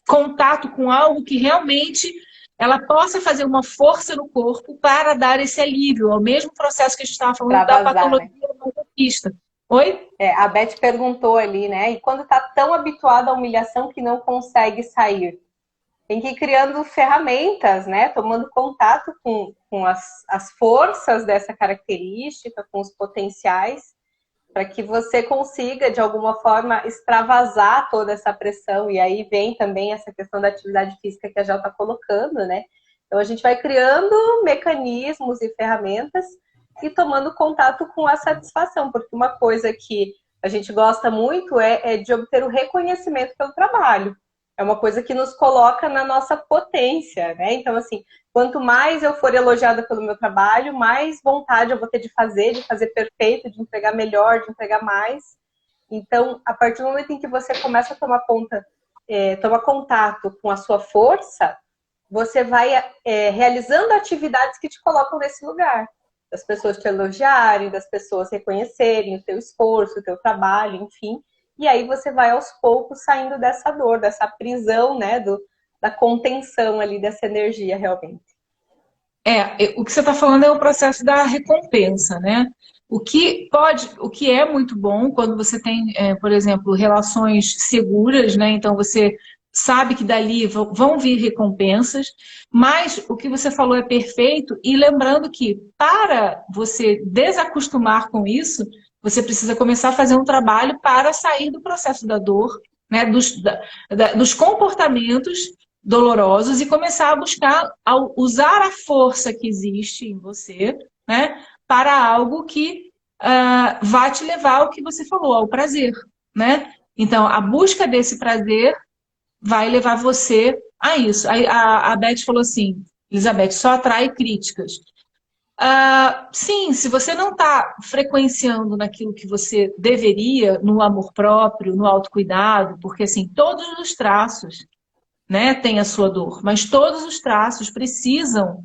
contato com algo que realmente ela possa fazer uma força no corpo para dar esse alívio, ao mesmo processo que a gente estava falando da patologia masoquista. Oi? A Beth perguntou ali, né? E quando está tão habituado à humilhação que não consegue sair? Tem que ir criando ferramentas, né? Tomando contato com as forças dessa característica, com os potenciais, para que você consiga, de alguma forma, extravasar toda essa pressão. E aí vem também essa questão da atividade física que a Jel está colocando, né? Então, a gente vai criando mecanismos e ferramentas e tomando contato com a satisfação, porque uma coisa que a gente gosta muito é de obter o reconhecimento pelo trabalho. É uma coisa que nos coloca na nossa potência, né? Então, assim, quanto mais eu for elogiada pelo meu trabalho, mais vontade eu vou ter de fazer perfeito, de entregar melhor, de entregar mais. Então, a partir do momento em que você começa a tomar contato com a sua força, você vai realizando atividades que te colocam nesse lugar. Das pessoas te elogiarem, das pessoas reconhecerem o teu esforço, o teu trabalho, enfim. E aí você vai aos poucos saindo dessa dor, dessa prisão, né, da contenção ali dessa energia realmente. O que você está falando é o processo da recompensa, né? O que é muito bom quando você tem, por exemplo, relações seguras, né? Então você sabe que dali vão vir recompensas, mas o que você falou é perfeito, e lembrando que para você desacostumar com isso, você precisa começar a fazer um trabalho para sair do processo da dor, né, dos comportamentos dolorosos e começar a buscar, usar a força que existe em você, né, para algo que vai te levar ao que você falou, ao prazer, né? Então, a busca desse prazer vai levar você a isso. A Beth falou assim, Elizabeth, só atrai críticas. Sim, se você não está frequenciando naquilo que você deveria, no amor próprio, no autocuidado, porque assim, todos os traços, né, têm a sua dor, mas todos os traços precisam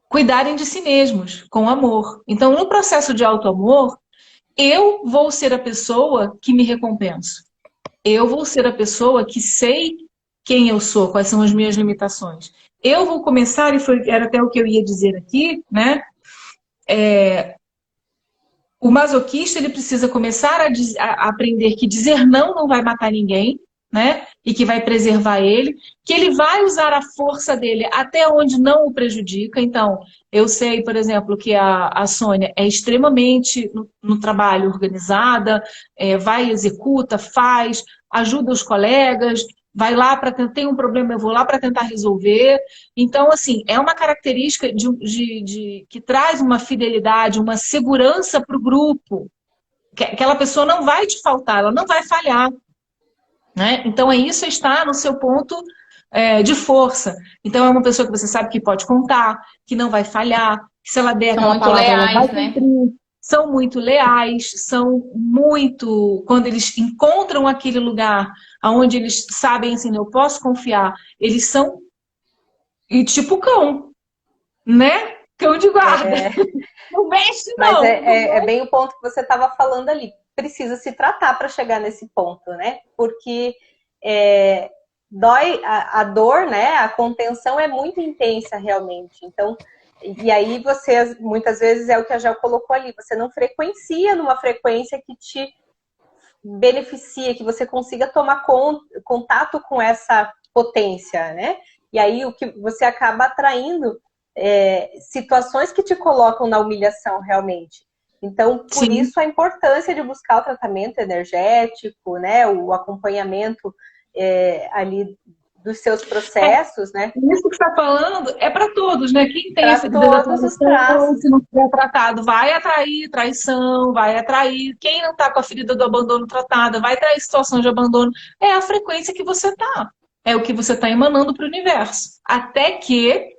cuidarem de si mesmos, com amor. Então, no processo de auto-amor, eu vou ser a pessoa que me recompenso. Eu vou ser a pessoa que sei quem eu sou, quais são as minhas limitações. Eu vou começar, e era até o que eu ia dizer aqui, né? O masoquista, ele precisa começar a aprender que dizer não vai matar ninguém, né? E que vai preservar ele, que ele vai usar a força dele até onde não o prejudica. Então, eu sei, por exemplo, que a Sônia é extremamente no trabalho organizada, vai, executa, faz, ajuda os colegas, vai lá para tem um problema, eu vou lá para tentar resolver. Então, assim, é uma característica que traz uma fidelidade, uma segurança para o grupo. Que aquela pessoa não vai te faltar, ela não vai falhar. Né? Então, isso está no seu ponto de força. Então, é uma pessoa que você sabe que pode contar, que não vai falhar, que se ela der aquela palavra, ela vai cumprir. São muito leais, são muito... Quando eles encontram aquele lugar onde eles sabem, assim, eu posso confiar, eles são e tipo cão, né? Cão de guarda. Não mexe, não. Mas é bem o ponto que você estava falando ali. Precisa se tratar para chegar nesse ponto, né? Porque dói a dor, né? A contenção é muito intensa realmente. Então, e aí você, muitas vezes, é o que a Gel colocou ali, você não frequencia numa frequência que te beneficia, que você consiga tomar contato com essa potência, né? E aí o que você acaba atraindo situações que te colocam na humilhação realmente. Então, por Sim. isso a importância de buscar o tratamento energético, né? O acompanhamento ali dos seus processos, né? Isso que você está falando é para todos, né? Quem tem essa todos os traços. Se não tiver tratado, vai atrair traição, vai atrair. Quem não está com a ferida do abandono tratada, vai atrair situação de abandono. É a frequência que você está. É o que você está emanando para o universo. Até que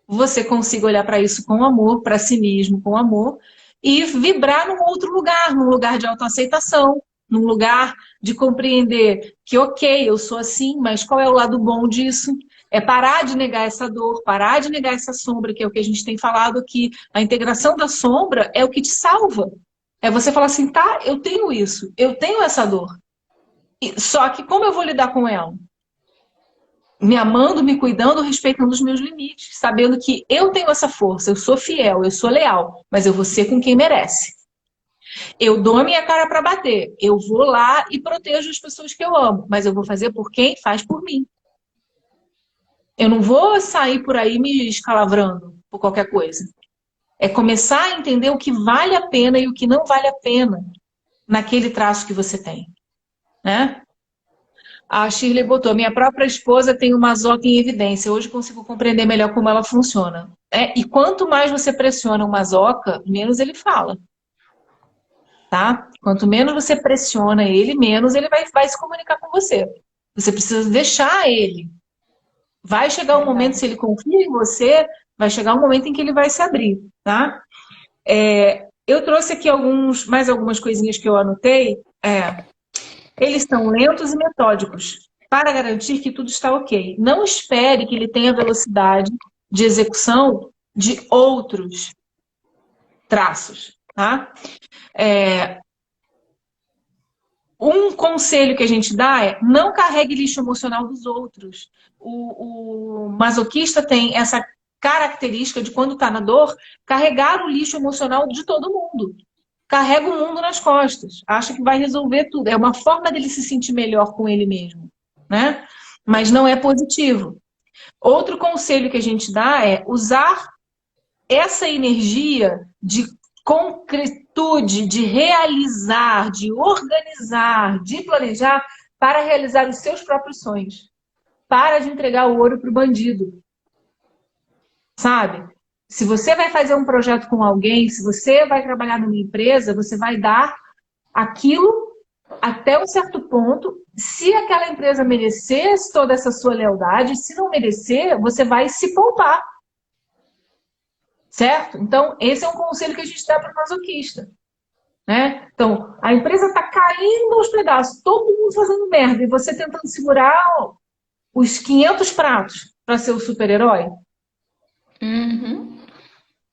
você consiga olhar para isso com amor, para si mesmo com amor, e vibrar num outro lugar, num lugar de autoaceitação, num lugar de compreender que, ok, eu sou assim, mas qual é o lado bom disso? É parar de negar essa dor, parar de negar essa sombra, que é o que a gente tem falado aqui. A integração da sombra é o que te salva. É você falar assim, tá, eu tenho isso, eu tenho essa dor. Só que como eu vou lidar com ela? Me amando, me cuidando, respeitando os meus limites, sabendo que eu tenho essa força, eu sou fiel, eu sou leal, mas eu vou ser com quem merece. Eu dou a minha cara para bater, eu vou lá e protejo as pessoas que eu amo, mas eu vou fazer por quem faz por mim. Eu não vou sair por aí me escalavrando por qualquer coisa. É começar a entender o que vale a pena e o que não vale a pena naquele traço que você tem, né? A Shirley botou, minha própria esposa tem uma masoca em evidência. Hoje consigo compreender melhor como ela funciona. E quanto mais você pressiona uma masoca, menos ele fala. Tá? Quanto menos você pressiona ele, menos ele vai se comunicar com você. Você precisa deixar ele. Vai chegar um momento, se ele confia em você, vai chegar um momento em que ele vai se abrir. Tá? Eu trouxe aqui mais algumas coisinhas que eu anotei. Eles são lentos e metódicos para garantir que tudo está ok. Não espere que ele tenha velocidade de execução de outros traços. Tá? Um conselho que a gente dá é não carregue lixo emocional dos outros. O masoquista tem essa característica de, quando está na dor, carregar o lixo emocional de todo mundo. Carrega o mundo nas costas, acha que vai resolver tudo. É uma forma dele se sentir melhor com ele mesmo, né? Mas não é positivo. Outro conselho que a gente dá é usar essa energia de concretude de realizar, de organizar, de planejar para realizar os seus próprios sonhos. Para de entregar o ouro para o bandido. Sabe? Se você vai fazer um projeto com alguém, se você vai trabalhar numa empresa, você vai dar aquilo até um certo ponto. Se aquela empresa merecer toda essa sua lealdade, se não merecer, você vai se poupar. Certo? Então, esse é um conselho que a gente dá para o masoquista. Né? Então, a empresa está caindo aos pedaços, todo mundo fazendo merda, e você tentando segurar os 500 pratos para ser o super-herói.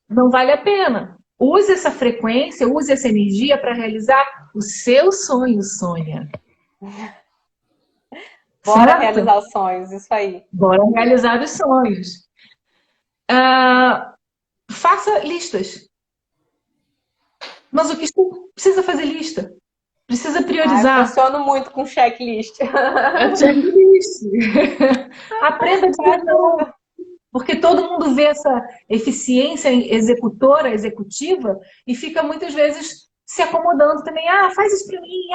Não vale a pena. Use essa frequência, use essa energia para realizar o seu sonho, Sônia. Bora realizar os sonhos, isso aí. Bora realizar os sonhos. Faça listas. Mas o que precisa fazer lista? Precisa priorizar. Eu funciono muito com checklist. Checklist. Aprenda a dizer não. Porque todo mundo vê essa eficiência executora, executiva, e fica muitas vezes se acomodando também. Faz isso pra mim.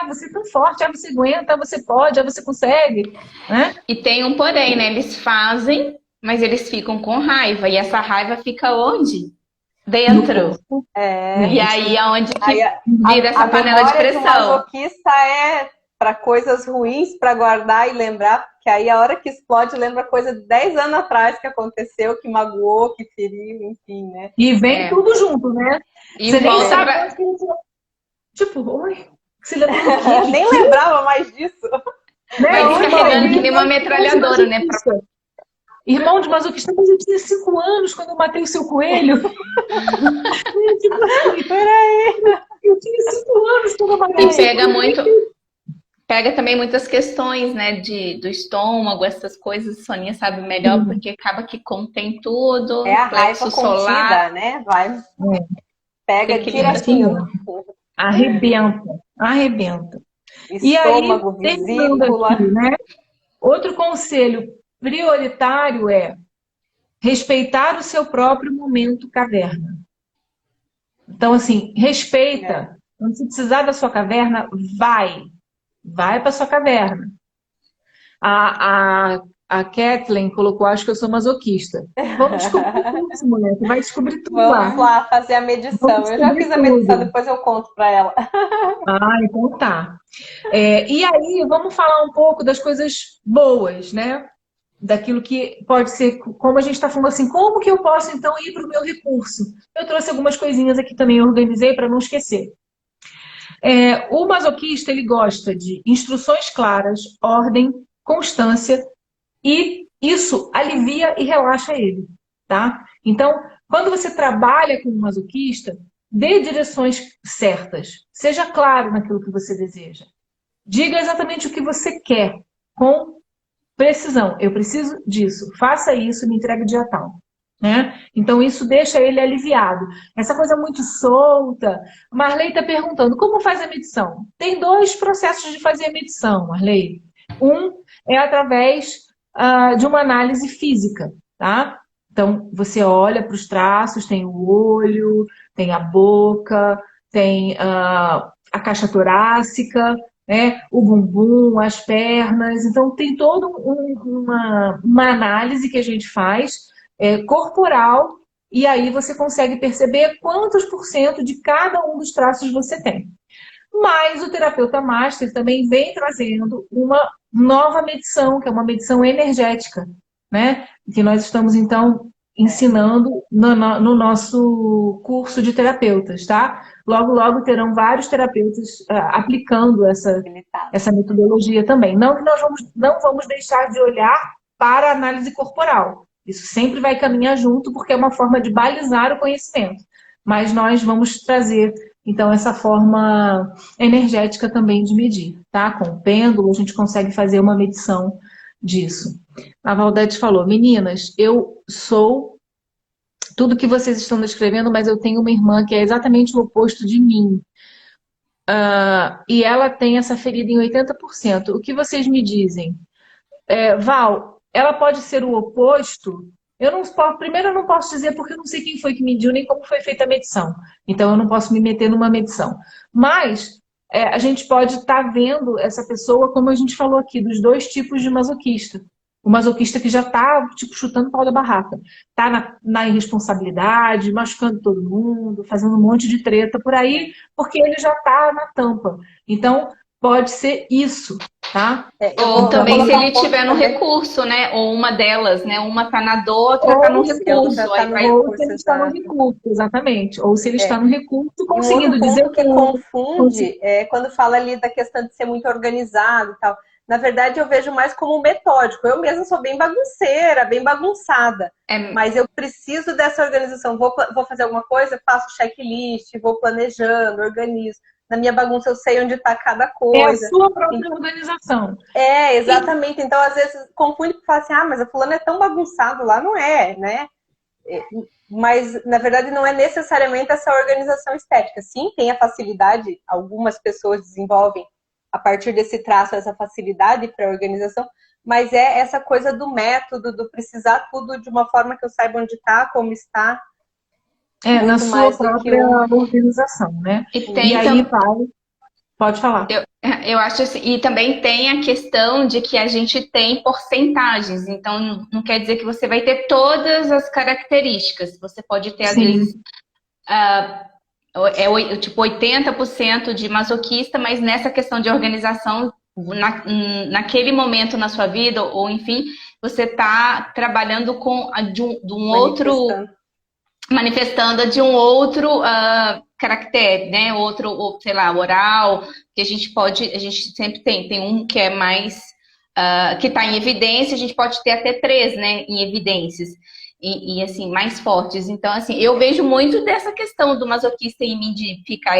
Você é tão forte. Você aguenta, você pode, você consegue. Né? E tem um porém, né? Eles fazem, mas eles ficam com raiva. E essa raiva fica onde? Dentro. E aí é onde que vira essa panela de pressão. O masoquista é para coisas ruins, para guardar e lembrar, porque aí a hora que explode lembra coisa de 10 anos atrás que aconteceu, que magoou, que feriu, enfim, né? E vem tudo junto, né? E você nem sabe onde que ele... Tipo, oi, você lembrou nem lembrava mais disso. Vai descarregando que nem uma metralhadora, né? Irmão de masoquista, mas eu tinha 5 anos quando eu matei o seu coelho. Peraí. Eu tinha 5 anos quando eu matei o seu coelho. Pega também muitas questões, né, do estômago, essas coisas, a Soninha sabe melhor, porque acaba que contém tudo. É a raiva contida, né? Vai. Pega direitinho. Arrebenta. Estômago, e aí, vesícula. Aqui, né? Outro conselho prioritário é respeitar o seu próprio momento caverna. Então, assim, respeita. Quando você precisar da sua caverna, vai para sua caverna. A Kathleen colocou, acho que eu sou masoquista. Vamos descobrir isso, mulher. Você vai descobrir tudo lá. Vamos lá fazer a medição. Eu já fiz a medição, depois eu conto para ela. Então tá. E aí, vamos falar um pouco das coisas boas, né? Daquilo que pode ser, como a gente está falando assim, como que eu posso então ir para o meu recurso? Eu trouxe algumas coisinhas aqui também, eu organizei para não esquecer. O masoquista, ele gosta de instruções claras, ordem, constância, e isso alivia e relaxa ele, tá? Então, quando você trabalha com um masoquista, dê direções certas, seja claro naquilo que você deseja. Diga exatamente o que você quer, com precisão. Eu preciso disso, faça isso, me entregue dia tal. Né? Então isso deixa ele aliviado. Essa coisa muito solta. Marley está perguntando, como faz a medição? Tem 2 processos de fazer a medição, Marley. Um é através de uma análise física, tá? Então você olha para os traços, tem o olho, tem a boca, tem a caixa torácica, né? O bumbum, as pernas. Então tem toda uma análise que a gente faz corporal, e aí você consegue perceber quantos % de cada um dos traços você tem. Mas o terapeuta master também vem trazendo uma nova medição, que é uma medição energética, né? Que nós estamos, então, ensinando no nosso curso de terapeutas, tá? Logo, logo terão vários terapeutas aplicando essa metodologia também. Não que nós não vamos deixar de olhar para a análise corporal. Isso sempre vai caminhar junto, porque é uma forma de balizar o conhecimento. Mas nós vamos trazer, então, essa forma energética também de medir, tá? Com o pêndulo, a gente consegue fazer uma medição disso. A Valdete falou, meninas, eu sou tudo que vocês estão descrevendo, mas eu tenho uma irmã que é exatamente o oposto de mim. E ela tem essa ferida em 80%. O que vocês me dizem? Val, ela pode ser o oposto Primeiro, eu não posso dizer porque eu não sei quem foi que mediu, nem como foi feita a medição. Então, eu não posso me meter numa medição. Mas, a gente pode estar vendo essa pessoa, como a gente falou aqui, dos dois tipos de masoquista. O masoquista que já está, tipo, chutando o pau da barraca. Está na irresponsabilidade, machucando todo mundo, fazendo um monte de treta por aí, porque ele já está na tampa. Então, pode ser isso, tá? Ou também se ele tiver no recurso, né? Ou uma delas, né? Uma tá na dor, outra tá no recurso. Ou se ele está no recurso, exatamente. Ou se ele está no recurso, conseguindo um dizer que confunde quando fala ali da questão de ser muito organizado e tal. Na verdade, eu vejo mais como metódico. Eu mesma sou bem bagunceira, bem bagunçada. Mas eu preciso dessa organização. Vou fazer alguma coisa, faço checklist, vou planejando, organizo. Na minha bagunça eu sei onde está cada coisa. É a sua própria organização. Exatamente. Então, às vezes, confunde e fala assim, mas a fulana é tão bagunçado lá. Não é, né? Mas, na verdade, não é necessariamente essa organização estética. Sim, tem a facilidade. Algumas pessoas desenvolvem, a partir desse traço, essa facilidade para a organização. Mas é essa coisa do método, do precisar tudo de uma forma que eu saiba onde está, como está. Na sua própria organização, né? E aí, pode falar. Eu acho assim, e também tem a questão de que a gente tem porcentagens, então não quer dizer que você vai ter todas as características. Você pode ter, às vezes, tipo 80% de masoquista, mas nessa questão de organização, naquele momento na sua vida, ou enfim, você está trabalhando com de um outro... manifestando de um outro caractere, né? Outro, sei lá, oral, que a gente sempre tem um que é mais, que está em evidência, a gente pode ter até 3, né, em evidências, e assim, mais fortes. Então, assim, eu vejo muito dessa questão do masoquista em mim de ficar,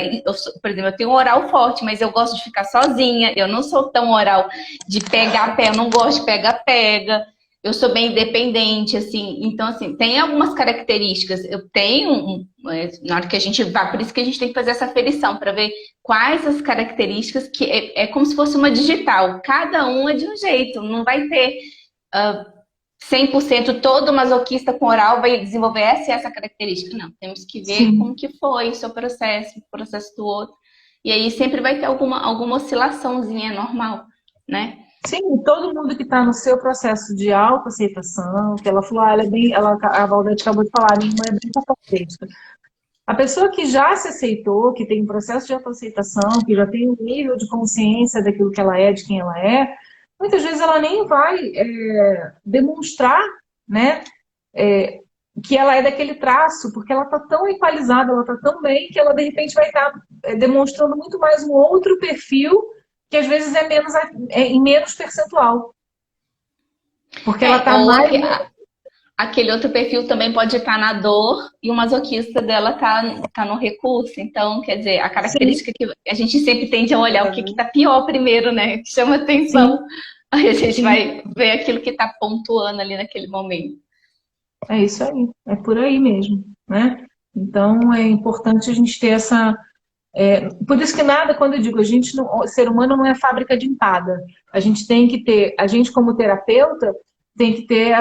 por exemplo, eu tenho um oral forte, mas eu gosto de ficar sozinha, eu não sou tão oral de pegar pé, eu não gosto de pega-pega. Eu sou bem independente, assim, então, assim, tem algumas características. Eu tenho, na hora que a gente vai, por isso que a gente tem que fazer essa aferição, para ver quais as características, que é como se fosse uma digital. Cada um é de um jeito, não vai ter 100% todo masoquista com oral vai desenvolver essa e essa característica. Não, temos que ver como que foi o seu processo, o processo do outro. E aí sempre vai ter alguma oscilaçãozinha normal, né? Sim, todo mundo que está no seu processo de autoaceitação, que ela falou, a Valdete acabou de falar, minha irmã é bem capacitista. A pessoa que já se aceitou, que tem um processo de autoaceitação, que já tem um nível de consciência daquilo que ela é, de quem ela é, muitas vezes ela nem vai demonstrar, né, que ela é daquele traço, porque ela está tão equalizada, ela está tão bem, que ela de repente vai estar demonstrando muito mais um outro perfil, que às vezes em menos percentual. Porque ela está mais... Aquele outro perfil também pode estar na dor e o masoquista dela tá no recurso. Então, quer dizer, a característica que a gente sempre tende a olhar o que está pior primeiro, né? Que chama atenção. Aí a gente vai ver aquilo que está pontuando ali naquele momento. É isso aí. É por aí mesmo, né? Então, é importante a gente ter essa... por isso que quando eu digo, o ser humano não é fábrica de empada. A gente tem que ter, a gente como terapeuta, tem que ter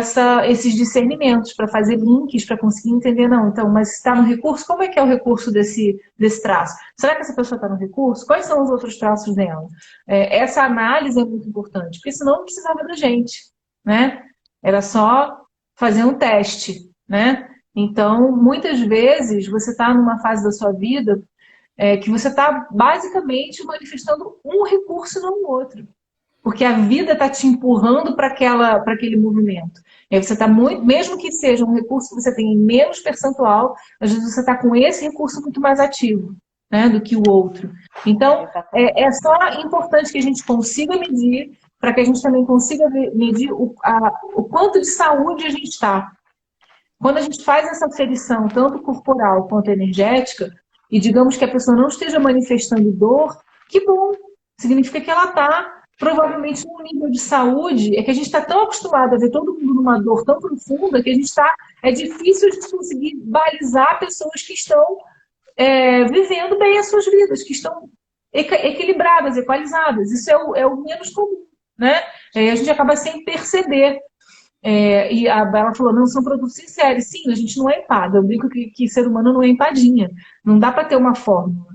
esses discernimentos para fazer links, para conseguir entender, não, então, mas está no recurso, como é que é o recurso desse traço? Será que essa pessoa está no recurso? Quais são os outros traços dela? Essa análise é muito importante, porque senão não precisava da gente, né? Era só fazer um teste, né? Então, muitas vezes, você está numa fase da sua vida que você está basicamente manifestando um recurso e não o outro. Porque a vida está te empurrando para aquele movimento. E aí você está mesmo que seja um recurso que você tem em menos percentual, às vezes você está com esse recurso muito mais ativo, né, do que o outro. Então, é só importante que a gente consiga medir, para que a gente também consiga medir o quanto de saúde a gente está. Quando a gente faz essa aferição, tanto corporal quanto energética, e digamos que a pessoa não esteja manifestando dor, que bom! Significa que ela está provavelmente num nível de saúde, que a gente está tão acostumado a ver todo mundo numa dor tão profunda que é difícil a gente conseguir balizar pessoas que estão vivendo bem as suas vidas, que estão equilibradas, equalizadas. Isso é o menos comum, né? A gente acaba sem perceber. E a Bela falou, não são produtos em série. Sim, a gente não é empada. Eu brinco que ser humano não é empadinha. Não dá para ter uma fórmula.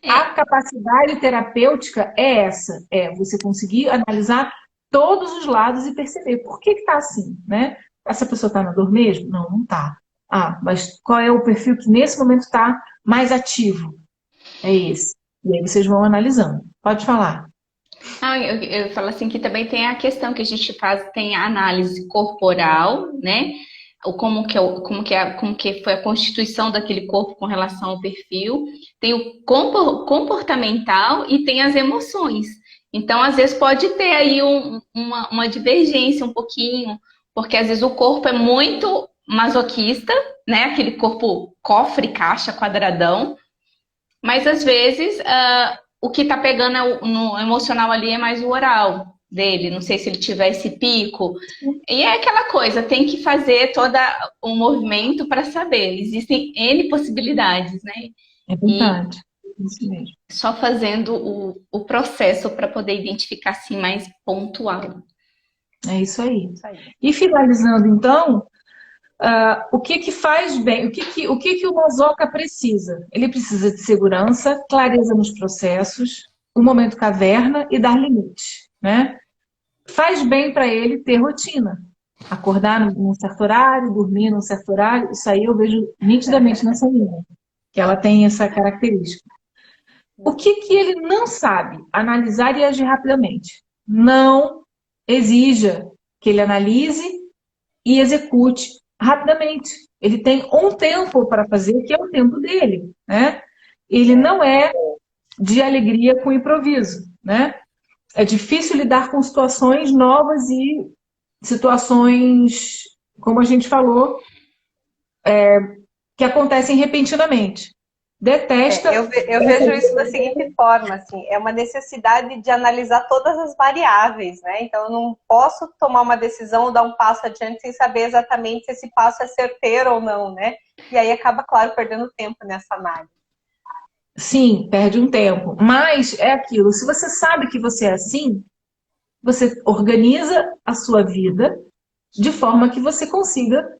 A capacidade terapêutica é essa. É você conseguir analisar todos os lados e perceber por que está assim, né? Essa pessoa está na dor mesmo? Não, não está. Ah, mas qual é o perfil que nesse momento está mais ativo? É esse. E aí vocês vão analisando. Pode falar. Eu falo assim que também tem a questão que a gente faz, tem a análise corporal, né? Como que foi a constituição daquele corpo com relação ao perfil, tem o comportamental e tem as emoções. Então, às vezes, pode ter aí uma divergência um pouquinho, porque às vezes o corpo é muito masoquista, né? Aquele corpo cofre, caixa, quadradão, mas às vezes o que tá pegando no emocional ali é mais o oral dele. Não sei se ele tiver esse pico. E é aquela coisa, tem que fazer todo o movimento para saber. Existem N possibilidades, né? É verdade. Isso mesmo. Só fazendo o processo para poder identificar assim mais pontual. É isso aí. E finalizando, então, o que faz bem? O que o Mazoca precisa? Ele precisa de segurança, clareza nos processos, o momento caverna e dar limite, né? Faz bem para ele ter rotina. Acordar num certo horário, dormir num certo horário, isso aí eu vejo nitidamente nessa menina, que ela tem essa característica. O que ele não sabe? Analisar e agir rapidamente. Não exija que ele analise e execute rapidamente. Ele tem um tempo para fazer, que é o tempo dele, né? Ele não é de alegria com improviso, né? É difícil lidar com situações novas e situações, como a gente falou, que acontecem repentinamente. Detesta. Eu vejo isso da seguinte forma, assim, é uma necessidade de analisar todas as variáveis, né? Então eu não posso tomar uma decisão ou dar um passo adiante sem saber exatamente se esse passo é certeiro ou não, né? E aí acaba, claro, perdendo tempo nessa análise. Sim, perde um tempo. Mas é aquilo, se você sabe que você é assim, você organiza a sua vida de forma que você consiga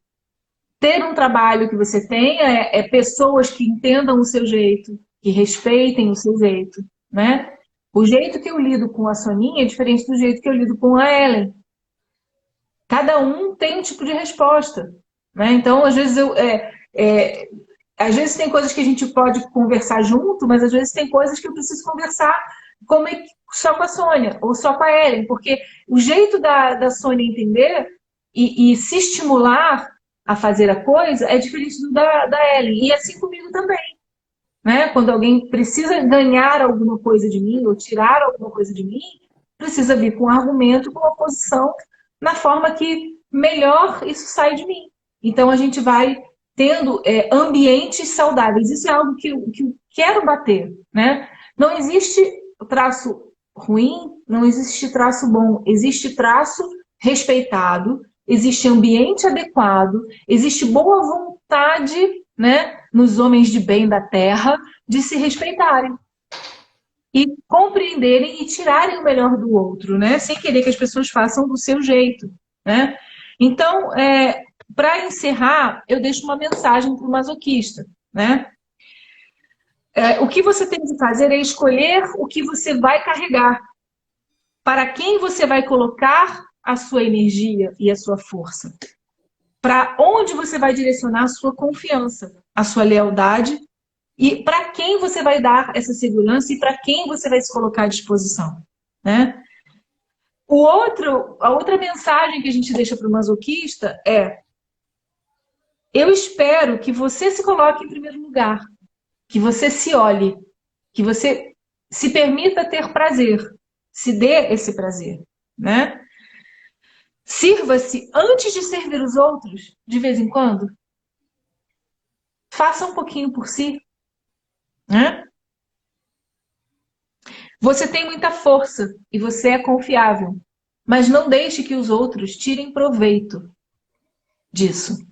ter um trabalho que você tenha, pessoas que entendam o seu jeito, que respeitem o seu jeito, né? O jeito que eu lido com a Soninha é diferente do jeito que eu lido com a Ellen. Cada um tem um tipo de resposta, né? Então, às vezes às vezes tem coisas que a gente pode conversar junto, mas às vezes tem coisas que eu preciso conversar só com a Sônia ou só com a Ellen, porque o jeito da Sônia entender e se estimular a fazer a coisa é diferente do da Ellen. E assim comigo também, né? Quando alguém precisa ganhar alguma coisa de mim ou tirar alguma coisa de mim, precisa vir com um argumento, com uma posição na forma que melhor isso sai de mim. Então a gente vai tendo ambientes saudáveis. Isso é algo que eu quero bater, né? Não existe traço ruim, não existe traço bom. Existe traço respeitado, existe ambiente adequado, existe boa vontade, né, nos homens de bem da terra de se respeitarem e compreenderem e tirarem o melhor do outro, né? Sem querer que as pessoas façam do seu jeito, né? Então, para encerrar, eu deixo uma mensagem para o masoquista, né? O que você tem que fazer é escolher o que você vai carregar, para quem você vai colocar a sua energia e a sua força, para onde você vai direcionar a sua confiança, a sua lealdade, e para quem você vai dar essa segurança e para quem você vai se colocar à disposição, né? A outra mensagem que a gente deixa para o masoquista é: eu espero que você se coloque em primeiro lugar, que você se olhe, que você se permita ter prazer, se dê esse prazer, né? Sirva-se antes de servir os outros, de vez em quando. Faça um pouquinho por si, né? Você tem muita força e você é confiável, mas não deixe que os outros tirem proveito disso.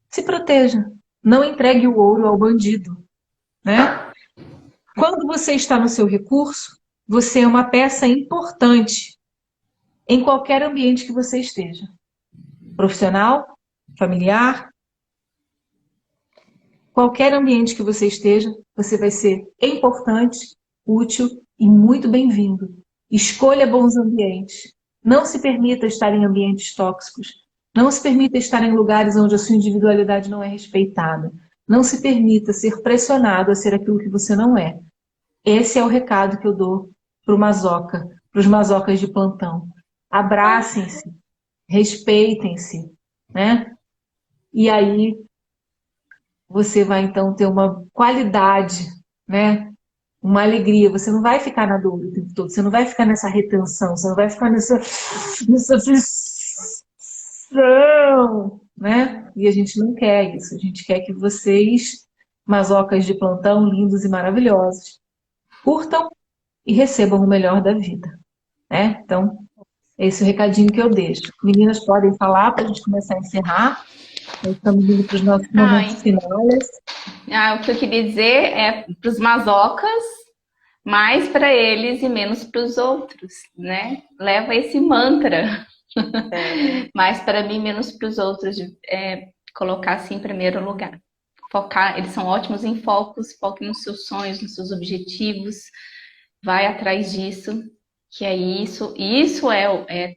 Se proteja. Não entregue o ouro ao bandido, né? Quando você está no seu recurso, você é uma peça importante em qualquer ambiente que você esteja. profissional, familiar, qualquer ambiente que você esteja, você vai ser importante, útil e muito bem-vindo. Escolha bons ambientes. Não se permita estar em ambientes tóxicos. Não se permita estar em lugares onde a sua individualidade não é respeitada. Não se permita ser pressionado a ser aquilo que você não é. Esse é o recado que eu dou para o Mazoca, para os Mazocas de plantão. Abracem-se, respeitem-se, né? E aí você vai então ter uma qualidade, né? Uma alegria. Você não vai ficar na dor o tempo todo, você não vai ficar nessa retenção, você não vai ficar nessa aflição, né? E a gente não quer isso. A gente quer que vocês, Mazocas de plantão, lindos e maravilhosos, curtam e recebam o melhor da vida, né? Então, esse é o recadinho que eu deixo. Meninas, podem falar para a gente começar a encerrar. Nós estamos indo para os nossos momentos finais. O que eu queria dizer é para os mazocas, mais para eles e menos para os outros, né? Leva esse mantra. Mais para mim, menos para os outros. Colocar assim em primeiro lugar. Focar, eles são ótimos em focos, foque nos seus sonhos, nos seus objetivos. Vai atrás disso. Que é isso é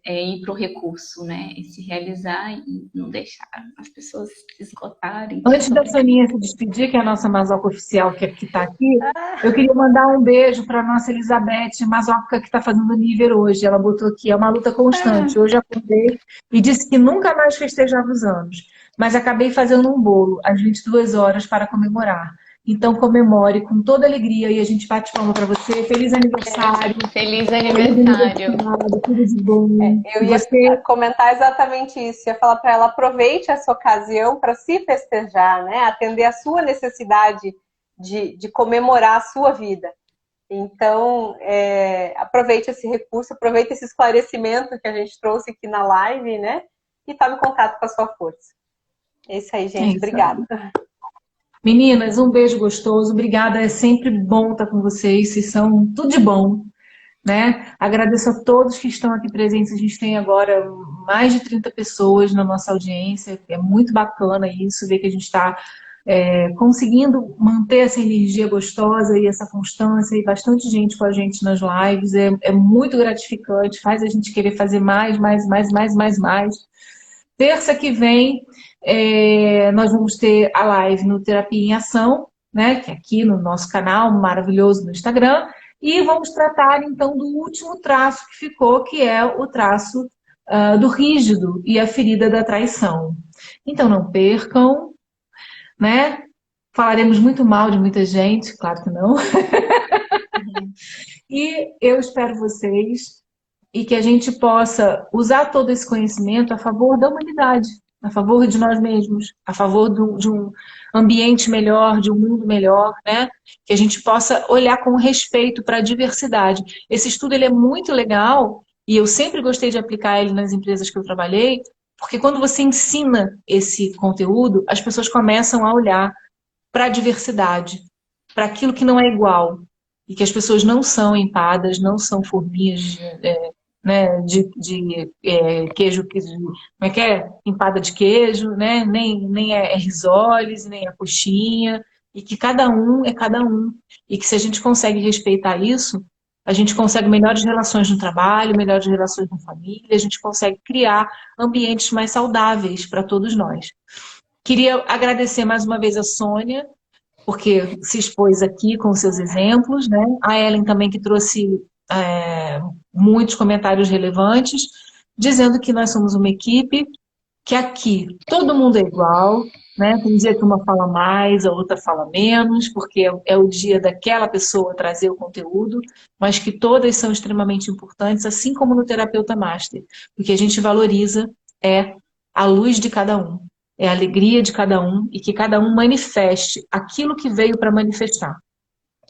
ir para o recurso, né? E se realizar e não deixar as pessoas se esgotarem. Antes da Soninha se despedir, que é a nossa Mazoca oficial que está aqui, eu queria mandar um beijo para a nossa Elizabeth, Mazoca, que está fazendo nível hoje. Ela botou aqui, é uma luta constante. Hoje eu acordei e disse que nunca mais festejava os anos, mas acabei fazendo um bolo às 22 horas para comemorar. Então comemore com toda alegria e a gente bate palma para você. Feliz aniversário. Feliz aniversário. Tudo de bom. Eu ia comentar exatamente isso. Ia falar para ela, aproveite essa ocasião para se festejar, né? Atender a sua necessidade de comemorar a sua vida. Então, aproveite esse recurso, aproveite esse esclarecimento que a gente trouxe aqui na live, né? E tome contato com a sua força. É isso aí, gente. Obrigada. Meninas, um beijo gostoso. Obrigada, é sempre bom estar com vocês. Vocês são tudo de bom, né? Agradeço a todos que estão aqui presentes. A gente tem agora mais de 30 pessoas na nossa audiência. É muito bacana isso, ver que a gente está conseguindo manter essa energia gostosa e essa constância e bastante gente com a gente nas lives. É muito gratificante, faz a gente querer fazer mais. Terça que vem, nós vamos ter a live no Terapia em Ação, né, que é aqui no nosso canal maravilhoso no Instagram, e vamos tratar então do último traço que ficou, que é o traço do rígido e a ferida da traição. Então não percam, né? Falaremos muito mal de muita gente, claro que não. E eu espero vocês e que a gente possa usar todo esse conhecimento a favor da humanidade, a favor de nós mesmos, a favor de um ambiente melhor, de um mundo melhor, né? Que a gente possa olhar com respeito para a diversidade. Esse estudo ele é muito legal e eu sempre gostei de aplicar ele nas empresas que eu trabalhei, porque quando você ensina esse conteúdo, as pessoas começam a olhar para a diversidade, para aquilo que não é igual, e que as pessoas não são empadas, não são forminhas né, de queijo, como é que é? Empada de queijo, né? Nem é risoles, nem é coxinha, e que cada um é cada um. E que se a gente consegue respeitar isso, a gente consegue melhores relações no trabalho, melhores relações na família, a gente consegue criar ambientes mais saudáveis para todos nós. Queria agradecer mais uma vez a Sônia, porque se expôs aqui com seus exemplos, né? A Ellen também, que trouxe muitos comentários relevantes, dizendo que nós somos uma equipe, que aqui todo mundo é igual, né? Tem dia que uma fala mais, a outra fala menos, porque é o dia daquela pessoa trazer o conteúdo, mas que todas são extremamente importantes, assim como no Terapeuta Master. O que a gente valoriza é a luz de cada um, é a alegria de cada um e que cada um manifeste aquilo que veio para manifestar.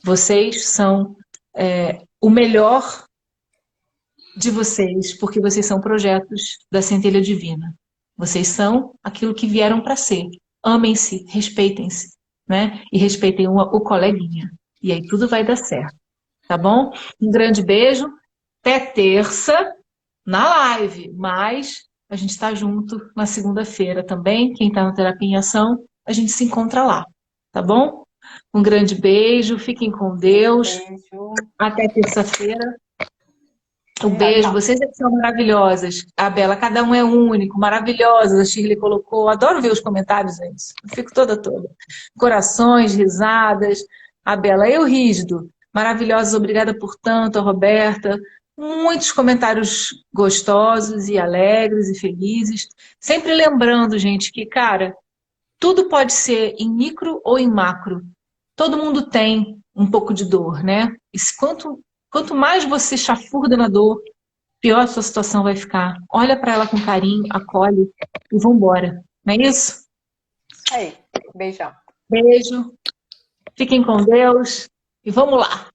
Vocês são o melhor de vocês, porque vocês são projetos da centelha divina. Vocês são aquilo que vieram para ser. Amem-se, respeitem-se, né? E respeitem o coleguinha. E aí tudo vai dar certo. Tá bom? Um grande beijo. Até terça na live. Mas a gente está junto na segunda-feira também. Quem está no Terapia em Ação, a gente se encontra lá, tá bom? Um grande beijo, fiquem com Deus. Beijo. Até terça-feira. Um beijo, vocês é que são maravilhosas. A Bela, cada um é único, maravilhosas. A Shirley colocou, adoro ver os comentários, gente. Eu fico toda. Corações, risadas. A Bela, eu rígido, maravilhosas, obrigada por tanto, a Roberta. Muitos comentários gostosos e alegres e felizes. Sempre lembrando, gente, que, cara, tudo pode ser em micro ou em macro. Todo mundo tem um pouco de dor, né? E quanto mais você chafurda na dor, pior a sua situação vai ficar. Olha para ela com carinho, acolhe e vambora. Não é isso? Aí, beijão. Beijo. Fiquem com Deus e vamos lá.